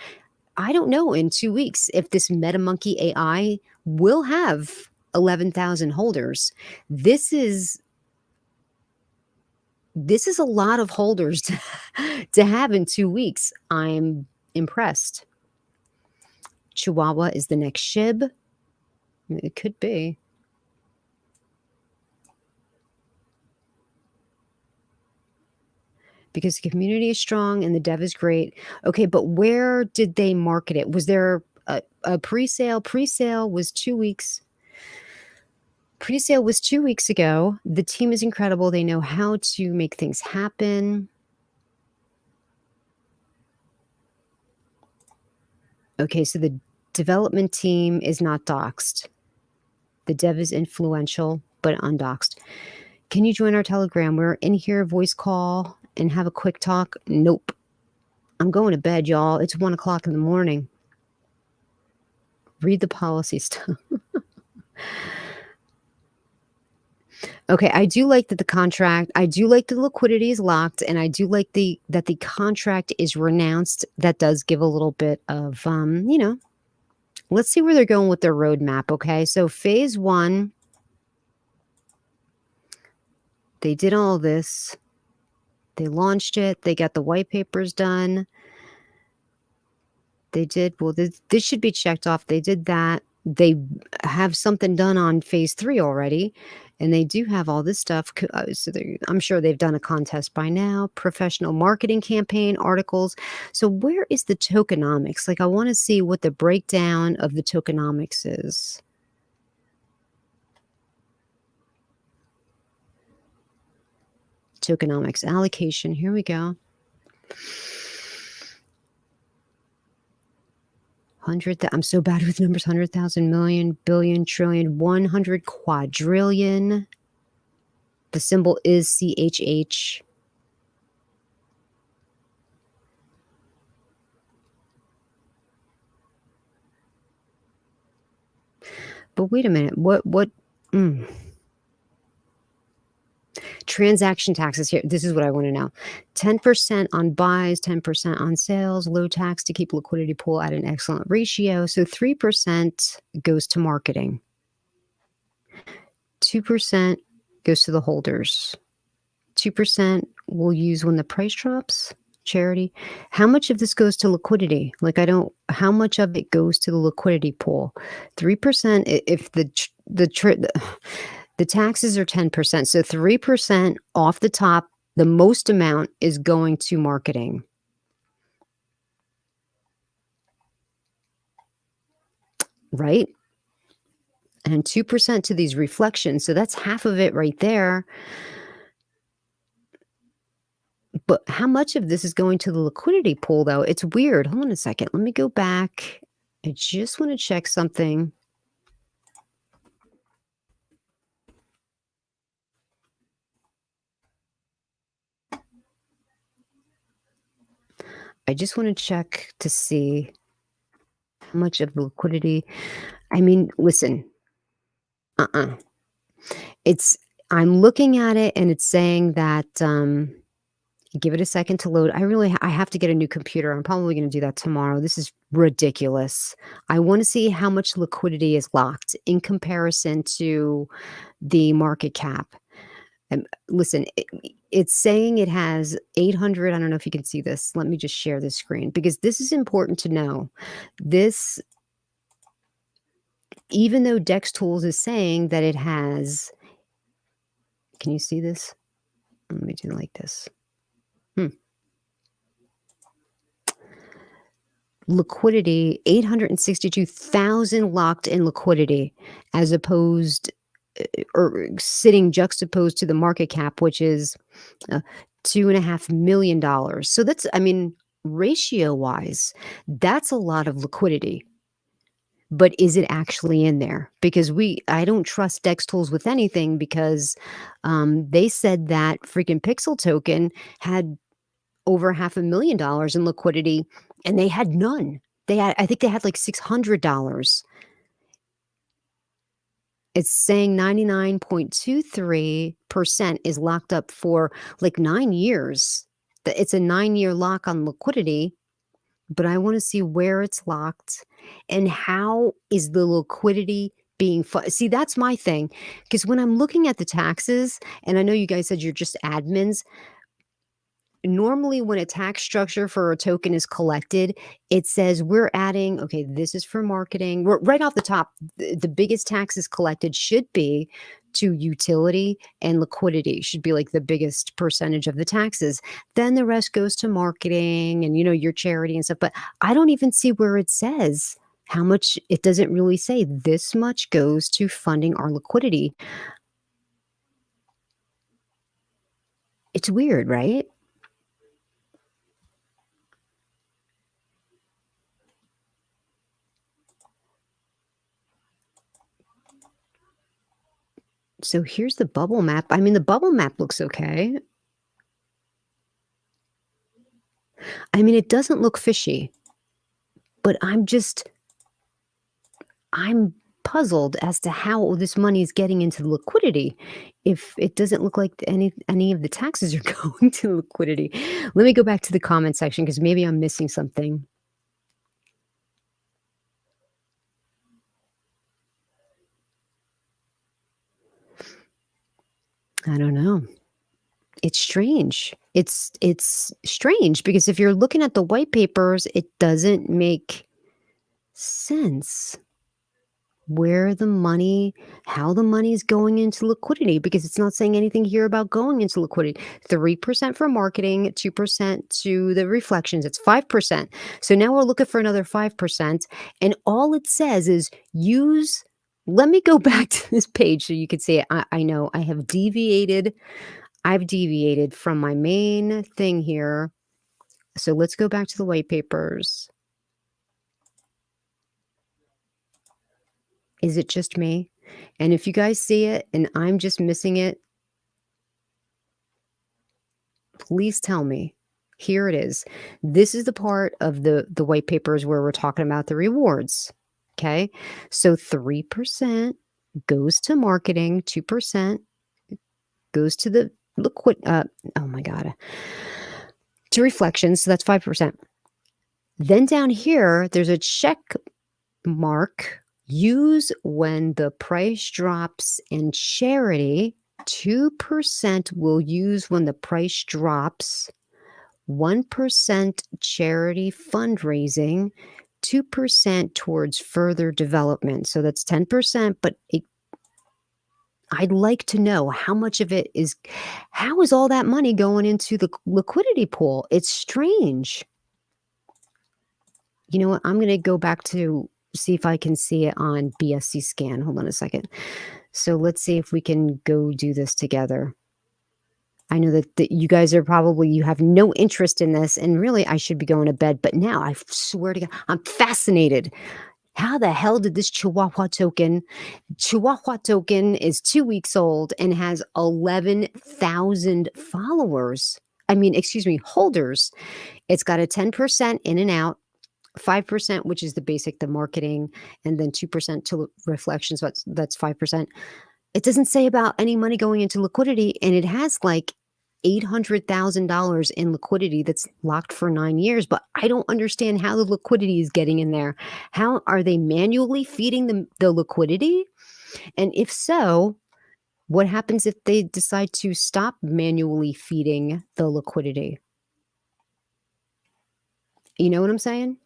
I don't know in 2 weeks if this MetaMonkey AI will have 11,000 holders. This is a lot of holders to have in 2 weeks. I'm impressed. Chihuahua is the next SHIB. It could be. Because the community is strong and the dev is great. Okay, but where did they market it? Was there a pre-sale? Pre-sale was 2 weeks. Pre-sale was 2 weeks ago. The team is incredible. They know how to make things happen. Okay, so the development team is not doxed. The dev is influential, but undoxed. Can you join our Telegram? We're in here, voice call, and have a quick talk. Nope. I'm going to bed, y'all. It's 1 o'clock in the morning. Read the policy stuff. Okay, I do like that I do like the liquidity is locked, and I do like that the contract is renounced. That does give a little bit of, let's see where they're going with their roadmap, okay? So phase 1, they did all this. They launched it. They got the white papers done. They did, well, this should be checked off. They did that. They have something done on phase 3 already, and they do have all this stuff. So I'm sure they've done a contest by now, professional marketing campaign, articles. So where is the tokenomics? Like, I want to see what the breakdown of the tokenomics is. Tokenomics allocation. Here we go. 100. I'm so bad with numbers. 100,000, million, billion, trillion, 100 quadrillion. The symbol is CHH. But wait a minute. What? Transaction taxes here. This is what I want to know. 10% on buys, 10% on sales, low tax to keep liquidity pool at an excellent ratio. So 3% goes to marketing. 2% goes to the holders. 2% we'll use when the price drops. Charity. How much of this goes to liquidity? Like, how much of it goes to the liquidity pool? 3%, if the taxes are 10%. So 3% off the top, the most amount is going to marketing. Right? And 2% to these reflections. So that's half of it right there. But how much of this is going to the liquidity pool, though? It's weird. Hold on a second. Let me go back. I just want to check something. I just want to check to see how much of the liquidity. I mean, listen. I'm looking at it and it's saying that, give it a second to load. I have to get a new computer. I'm probably going to do that tomorrow. This is ridiculous. I want to see how much liquidity is locked in comparison to the market cap. And listen, it's saying it has 800. I don't know if you can see this. Let me just share this screen because this is important to know. This, even though Dex Tools is saying that it has, can you see this? Let me do like this. Liquidity, 862,000 locked in liquidity, as opposed or sitting juxtaposed to the market cap, which is $2.5 million. So that's, I mean, ratio wise, that's a lot of liquidity. But is it actually in there? Because I don't trust Dex Tools with anything because they said that freaking Pixel token had over $500,000 in liquidity, and they had none. I think they had like $600. It's saying 99.23% is locked up for like 9 years. It's a 9-year lock on liquidity, but I want to see where it's locked and how is the liquidity being see, that's my thing. Because when I'm looking at the taxes, and I know you guys said you're just admins, normally when a tax structure for a token is collected, it says we're adding, okay, this is for marketing. Right off the top, the biggest taxes collected should be to utility and liquidity, should be like the biggest percentage of the taxes. Then the rest goes to marketing and, your charity and stuff. But I don't even see where it says how much. It doesn't really say this much goes to funding our liquidity. It's weird, right? So here's the bubble map. I mean, the bubble map looks okay. I mean, it doesn't look fishy, but I'm puzzled as to how this money is getting into liquidity if it doesn't look like any of the taxes are going to liquidity. Let me go back to the comment section because maybe I'm missing something. I don't know. It's strange. It's strange because if you're looking at the white papers, it doesn't make sense where the money how the money is going into liquidity because it's not saying anything here about going into liquidity. 3% for marketing, 2% to the reflections, it's 5%. So now we're looking for another 5%, and all it says is use let me go back to this page so you could see it. I know I've deviated from my main thing here. So let's go back to the white papers. Is it just me? And if you guys see it and I'm just missing it, please tell me. Here it is. This is the part of the white papers where we're talking about the rewards. Okay? So 3% goes to marketing, 2% goes to the oh my god. To reflections, so that's 5%. Then down here, there's a check mark. Use when the price drops in charity. 2% will use when the price drops. 1% charity fundraising. 2% towards further development. So that's 10%, but I'd like to know how much of it is how is all that money going into the liquidity pool? It's strange. You know what? I'm going to go back to see if I can see it on BSC scan. Hold on a second. So let's see if we can go do this together. I know that you guys are probably, you have no interest in this, and really I should be going to bed. But now I swear to God, I'm fascinated. How the hell did this Chihuahua token is 2 weeks old and has 11,000 followers. I mean, excuse me, holders. It's got a 10% in and out. 5%, which is the basic, the marketing, and then 2% to reflections. That's 5%. It doesn't say about any money going into liquidity, and it has like $800,000 in liquidity that's locked for 9 years. But I don't understand how the liquidity is getting in there. How are they manually feeding the liquidity? And if so, what happens if they decide to stop manually feeding the liquidity? You know what I'm saying?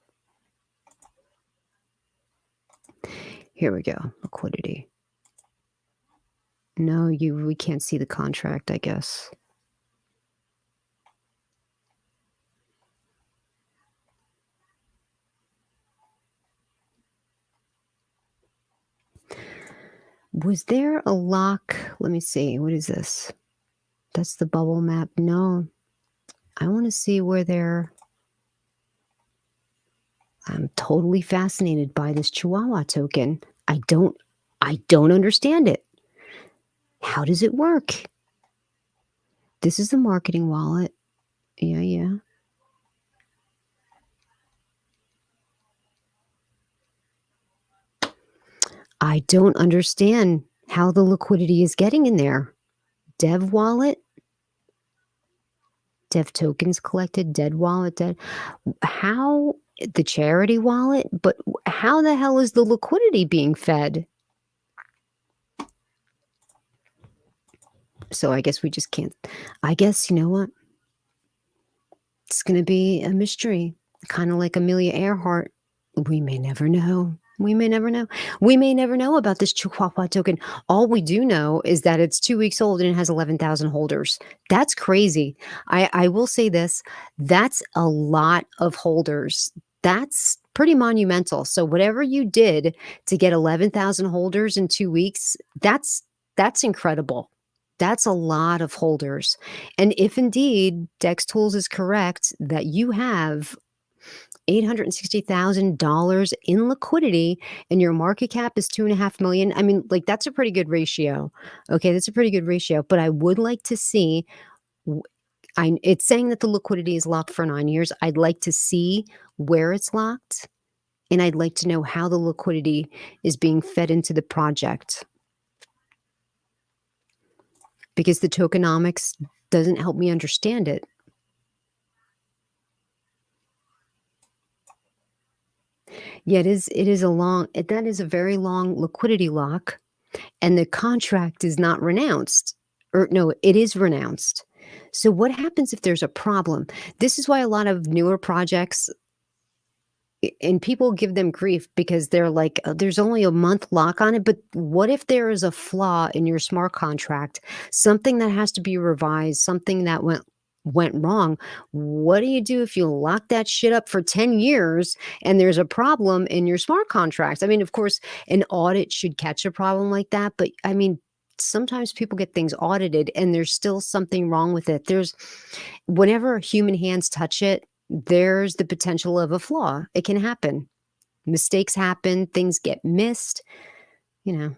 Here we go. Liquidity. No, we can't see the contract, I guess. Was there a lock? Let me see. What is this? That's the bubble map. No. I want to see where I'm totally fascinated by this Chihuahua token. I don't understand it. How does it work? This is the marketing wallet. Yeah. I don't understand how the liquidity is getting in there. Dev wallet, dev tokens collected, dead wallet, dead. How the charity wallet, but how the hell is the liquidity being fed? So I guess we just can't. I guess, you know what? It's going to be a mystery, kind of like Amelia Earhart. We may never know. We may never know. We may never know about this Chihuahua token. All we do know is that it's 2 weeks old and it has 11,000 holders. That's crazy. I will say this. That's a lot of holders. That's pretty monumental. So whatever you did to get 11,000 holders in 2 weeks, that's incredible. That's a lot of holders. And if indeed DEX Tools is correct that you have $860,000 in liquidity and your market cap is 2.5 million. I mean, like, that's a pretty good ratio. Okay, that's a pretty good ratio. But I would like to see it's saying that the liquidity is locked for 9 years. I'd like to see where it's locked, and I'd like to know how the liquidity is being fed into the project. Because the tokenomics doesn't help me understand it. Yeah, it is a long that is a very long liquidity lock, and the contract is not renounced. Or no, it is renounced. So what happens if there's a problem? This is why a lot of newer projects and people give them grief because they're like, there's only a month lock on it. But what if there is a flaw in your smart contract, something that has to be revised, something that went wrong? What do you do if you lock that shit up for 10 years and there's a problem in your smart contracts? I mean, of course, an audit should catch a problem like that. But I mean, sometimes people get things audited and there's still something wrong with it. Whenever human hands touch it, there's the potential of a flaw. It can happen. Mistakes happen, things get missed, you know.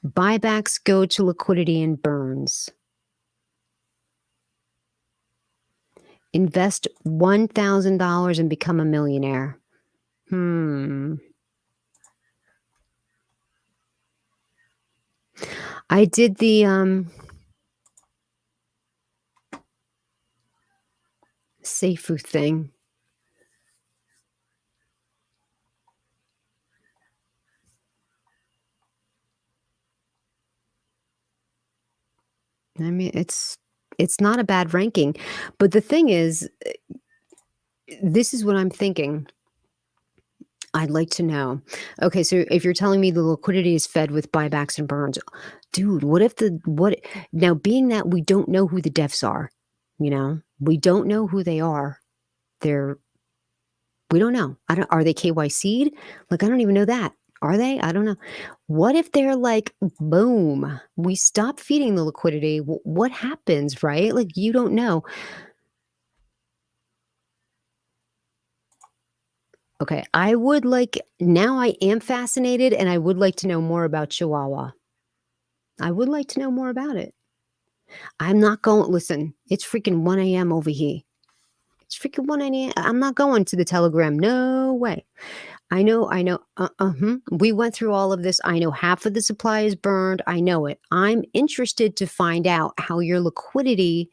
Buybacks go to liquidity and burns. Invest $1,000 and become a millionaire. I did the Seifu thing. I mean, it's not a bad ranking, but the thing is, this is what I'm thinking. I'd like to know. Okay, so if you're telling me the liquidity is fed with buybacks and burns, dude, now being that we don't know who the devs are, we don't know who they are. We don't know. Are they KYC'd? Like, I don't even know that. Are they? I don't know. What if they're like, boom, we stop feeding the liquidity? What happens, right? Like, you don't know. Okay, now I am fascinated and I would like to know more about Chihuahua. I would like to know more about it. I'm not going, listen, it's freaking 1 a.m. over here. It's freaking 1 a.m. I'm not going to the Telegram. No way. I know. We went through all of this. I know half of the supply is burned. I know it. I'm interested to find out how your liquidity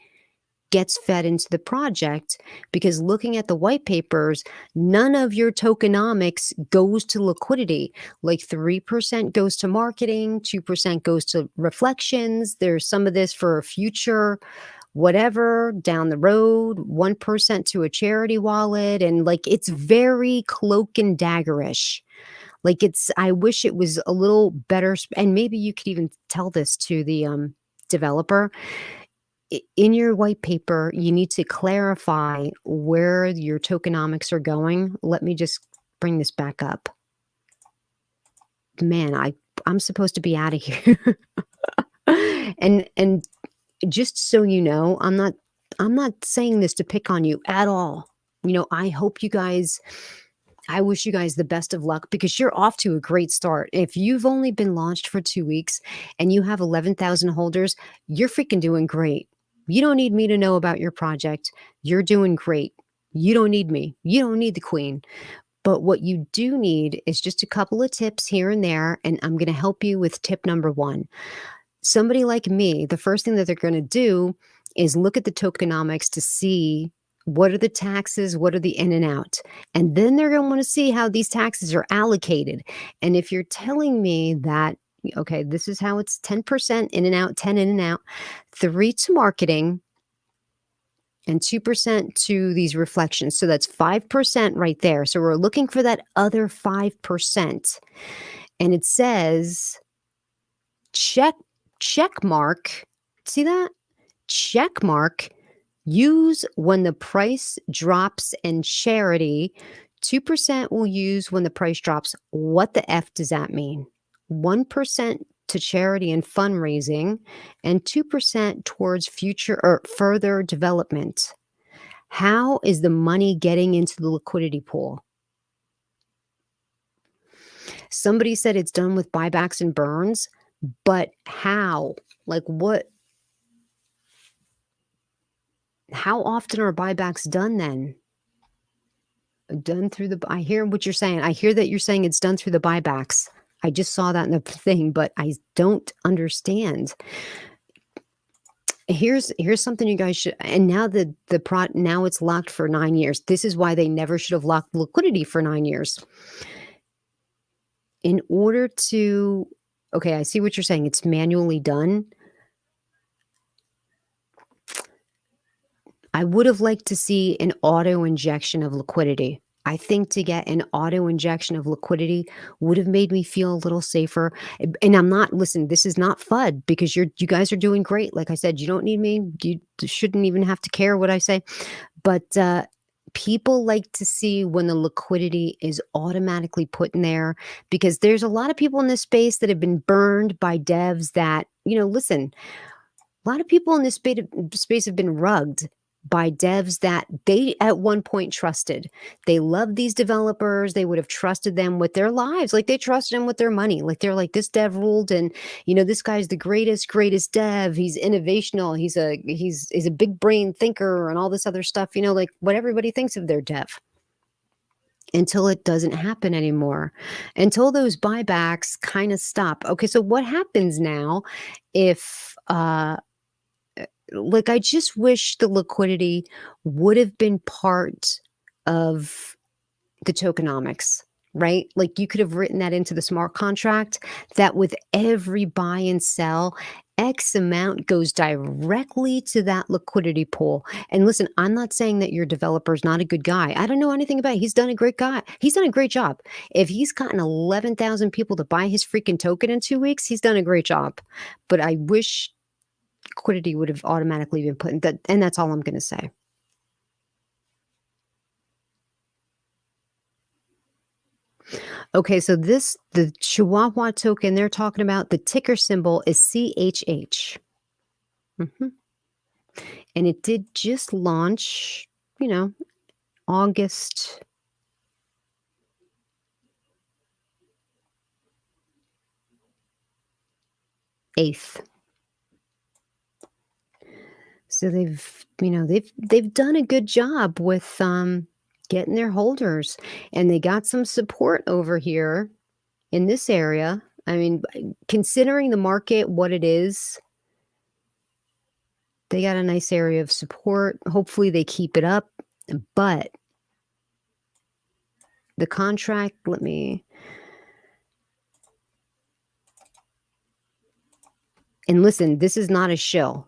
gets fed into the project, because looking at the white papers, none of your tokenomics goes to liquidity. Like 3% goes to marketing, 2% goes to reflections. There's some of this for a future whatever down the road, 1% to a charity wallet. And like, it's very cloak and daggerish. Like, I wish it was a little better. And maybe you could even tell this to the developer. In your white paper, you need to clarify where your tokenomics are going. Let me just bring this back up. Man, I'm supposed to be out of here. And just so you know, I'm not saying this to pick on you at all. I wish you guys the best of luck, because you're off to a great start. If you've only been launched for 2 weeks and you have 11,000 holders, you're freaking doing great. You don't need me to know about your project. You're doing great. You don't need me. You don't need the queen. But what you do need is just a couple of tips here and there, and I'm going to help you with tip number 1. Somebody like me, the first thing that they're going to do is look at the tokenomics to see what are the taxes, what are the in and out. And then they're going to want to see how these taxes are allocated. And if you're telling me that, okay, this is how it's 10% in and out, 10 in and out, 3 to marketing, and 2% to these reflections. So that's 5% right there. So we're looking for that other 5%. And it says check mark. See that? Check mark. Use when the price drops, and charity. 2% will use when the price drops. What the F does that mean? 1% to charity and fundraising, and 2% towards future or further development. How is the money getting into the liquidity pool? Somebody said it's done with buybacks and burns, but how? Like what how often are buybacks done then? Done through the I hear what you're saying. I hear that you're saying it's done through the buybacks. I just saw that in the thing, but I don't understand. Here's something you guys should and now now it's locked for 9 years. This is why they never should have locked liquidity for 9 years. In order to okay, I see what you're saying. It's manually done. I would have liked to see an auto injection of liquidity. I think to get an auto injection of liquidity would have made me feel a little safer. And I'm not listen, this is not FUD because you guys are doing great. Like I said, you don't need me. You shouldn't even have to care what I say. But people like to see when the liquidity is automatically put in there because there's a lot of people in this space that have been burned by devs that, listen, a lot of people in this space have been rugged by devs that they at one point trusted. They loved these developers. They would have trusted them with their lives. Like they trusted them with their money. Like they're like, this dev ruled and this guy's the greatest dev. He's innovational. He's a big brain thinker and all this other stuff, like what everybody thinks of their dev. Until it doesn't happen anymore, until those buybacks kind of stop. Okay, so what happens now if like I just wish the liquidity would have been part of the tokenomics, right? Like you could have written that into the smart contract that with every buy and sell, X amount goes directly to that liquidity pool. And listen, I'm not saying that your developer is not a good guy. I don't know anything about it. He's done a great guy. He's done a great job. If he's gotten 11,000 people to buy his freaking token in 2 weeks, he's done a great job. But I wish liquidity would have automatically been put in that, and that's all I'm going to say. Okay, so the Chihuahua token they're talking about, the ticker symbol is CHH. And it did just launch, August 8th. So they've done a good job with getting their holders, and they got some support over here in this area. I mean, considering the market what it is, they got a nice area of support. Hopefully they keep it up, but the contract, and listen, this is not a shill.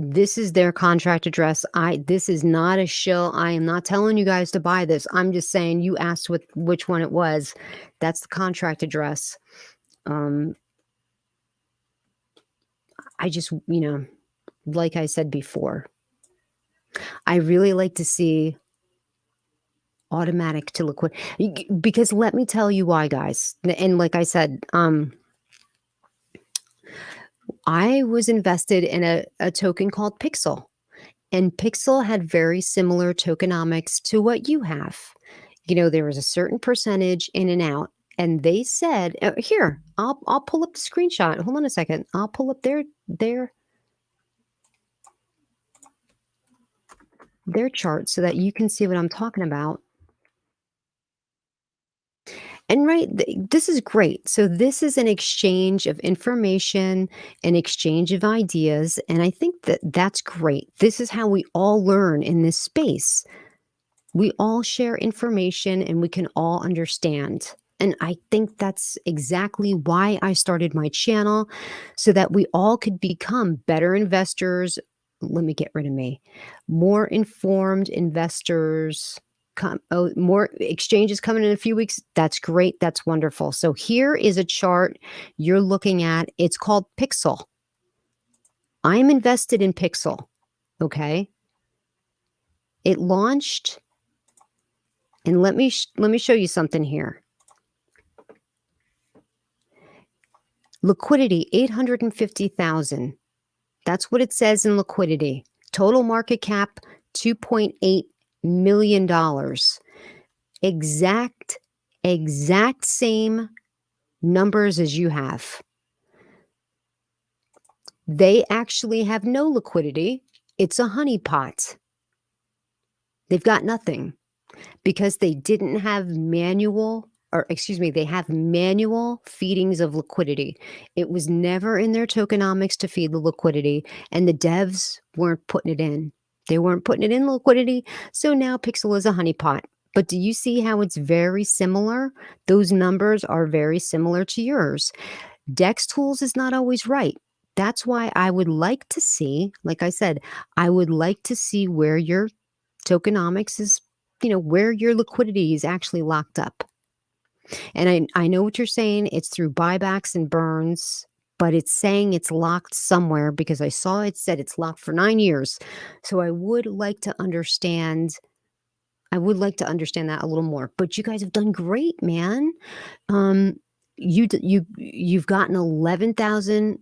This is their contract address. This is not a shill. I am not telling you guys to buy this. I'm just saying you asked which one it was. That's the contract address. I just, like I said before, I really like to see automatic to liquid because let me tell you why, guys. And like I said, I was invested in a token called Pixel, and Pixel had very similar tokenomics to what you have. There was a certain percentage in and out, and they said, "Here, I'll pull up the screenshot. Hold on a second. I'll pull up their chart so that you can see what I'm talking about." And right, this is great. So this is an exchange of information, an exchange of ideas, and I think that that's great. This is how we all learn in this space. We all share information and we can all understand. And I think that's exactly why I started my channel, so that we all could become better investors. Let me get rid of me. More informed investors. More exchanges coming in a few weeks. That's great. That's wonderful. So here is a chart you're looking at. It's called Pixel. I'm invested in Pixel. Okay. It launched, and let me show you something here. Liquidity 850,000. That's what it says in liquidity. Total market cap $2.8 million. Exact same numbers as you have. They actually have no liquidity. It's a honeypot. They've got nothing because they didn't have they have manual feedings of liquidity. It was never in their tokenomics to feed the liquidity, and the devs weren't putting it in. They weren't putting it in liquidity, so now Pixel is a honeypot. But do you see how it's very similar? Those numbers are very similar to yours. Dex Tools is not always right. That's why I would like to see, like I said, I would like to see where your tokenomics is, where your liquidity is actually locked up. And I know what you're saying. It's through buybacks and burns, but it's saying it's locked somewhere because I saw it said it's locked for 9 years. So I would like to understand that a little more. But you guys have done great, man. You've gotten 11,000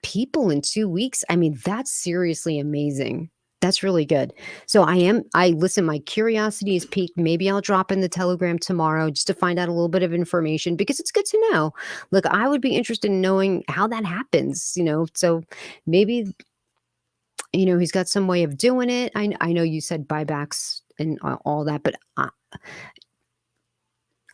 people in 2 weeks. I mean, that's seriously amazing. That's really good. So listen, my curiosity is piqued. Maybe I'll drop in the Telegram tomorrow just to find out a little bit of information because it's good to know. Look, I would be interested in knowing how that happens, so maybe, he's got some way of doing it. I know you said buybacks and all that, but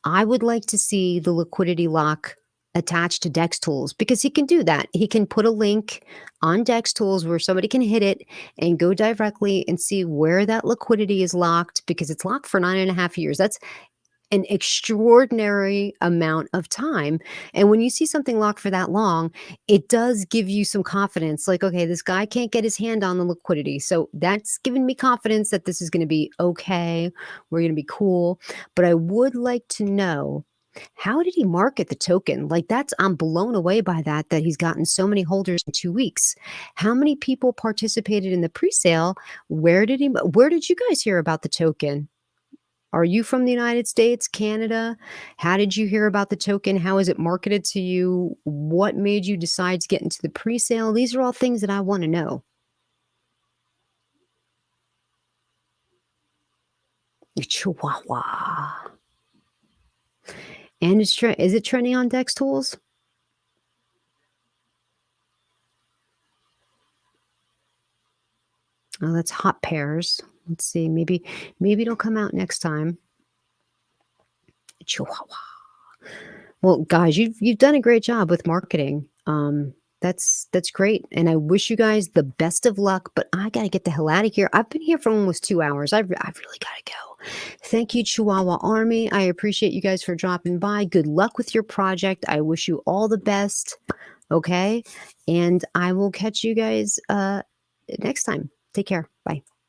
I would like to see the liquidity lock attached to Dex Tools because he can do that. He can put a link on Dex Tools where somebody can hit it and go directly and see where that liquidity is locked because it's locked for 9.5 years. That's an extraordinary amount of time. And when you see something locked for that long, it does give you some confidence. Like, okay, this guy can't get his hand on the liquidity. So that's given me confidence that this is going to be okay. We're going to be cool. But I would like to know, how did he market the token? Like I'm blown away by that he's gotten so many holders in 2 weeks. How many people participated in the pre-sale? Where did you guys hear about the token? Are you from the United States, Canada? How did you hear about the token? How is it marketed to you? What made you decide to get into the pre-sale? These are all things that I want to know. Chihuahua. And is it trending on Dex Tools? Oh, that's hot pears. Let's see. Maybe it'll come out next time. Chihuahua. Well, guys, you've done a great job with marketing. That's great, and I wish you guys the best of luck. But I got to get the hell out of here. I've been here for almost 2 hours. I've really got to go. Thank you, Chihuahua Army. I appreciate you guys for dropping by. Good luck with your project. I wish you all the best. Okay, and I will catch you guys next time. Take care. Bye.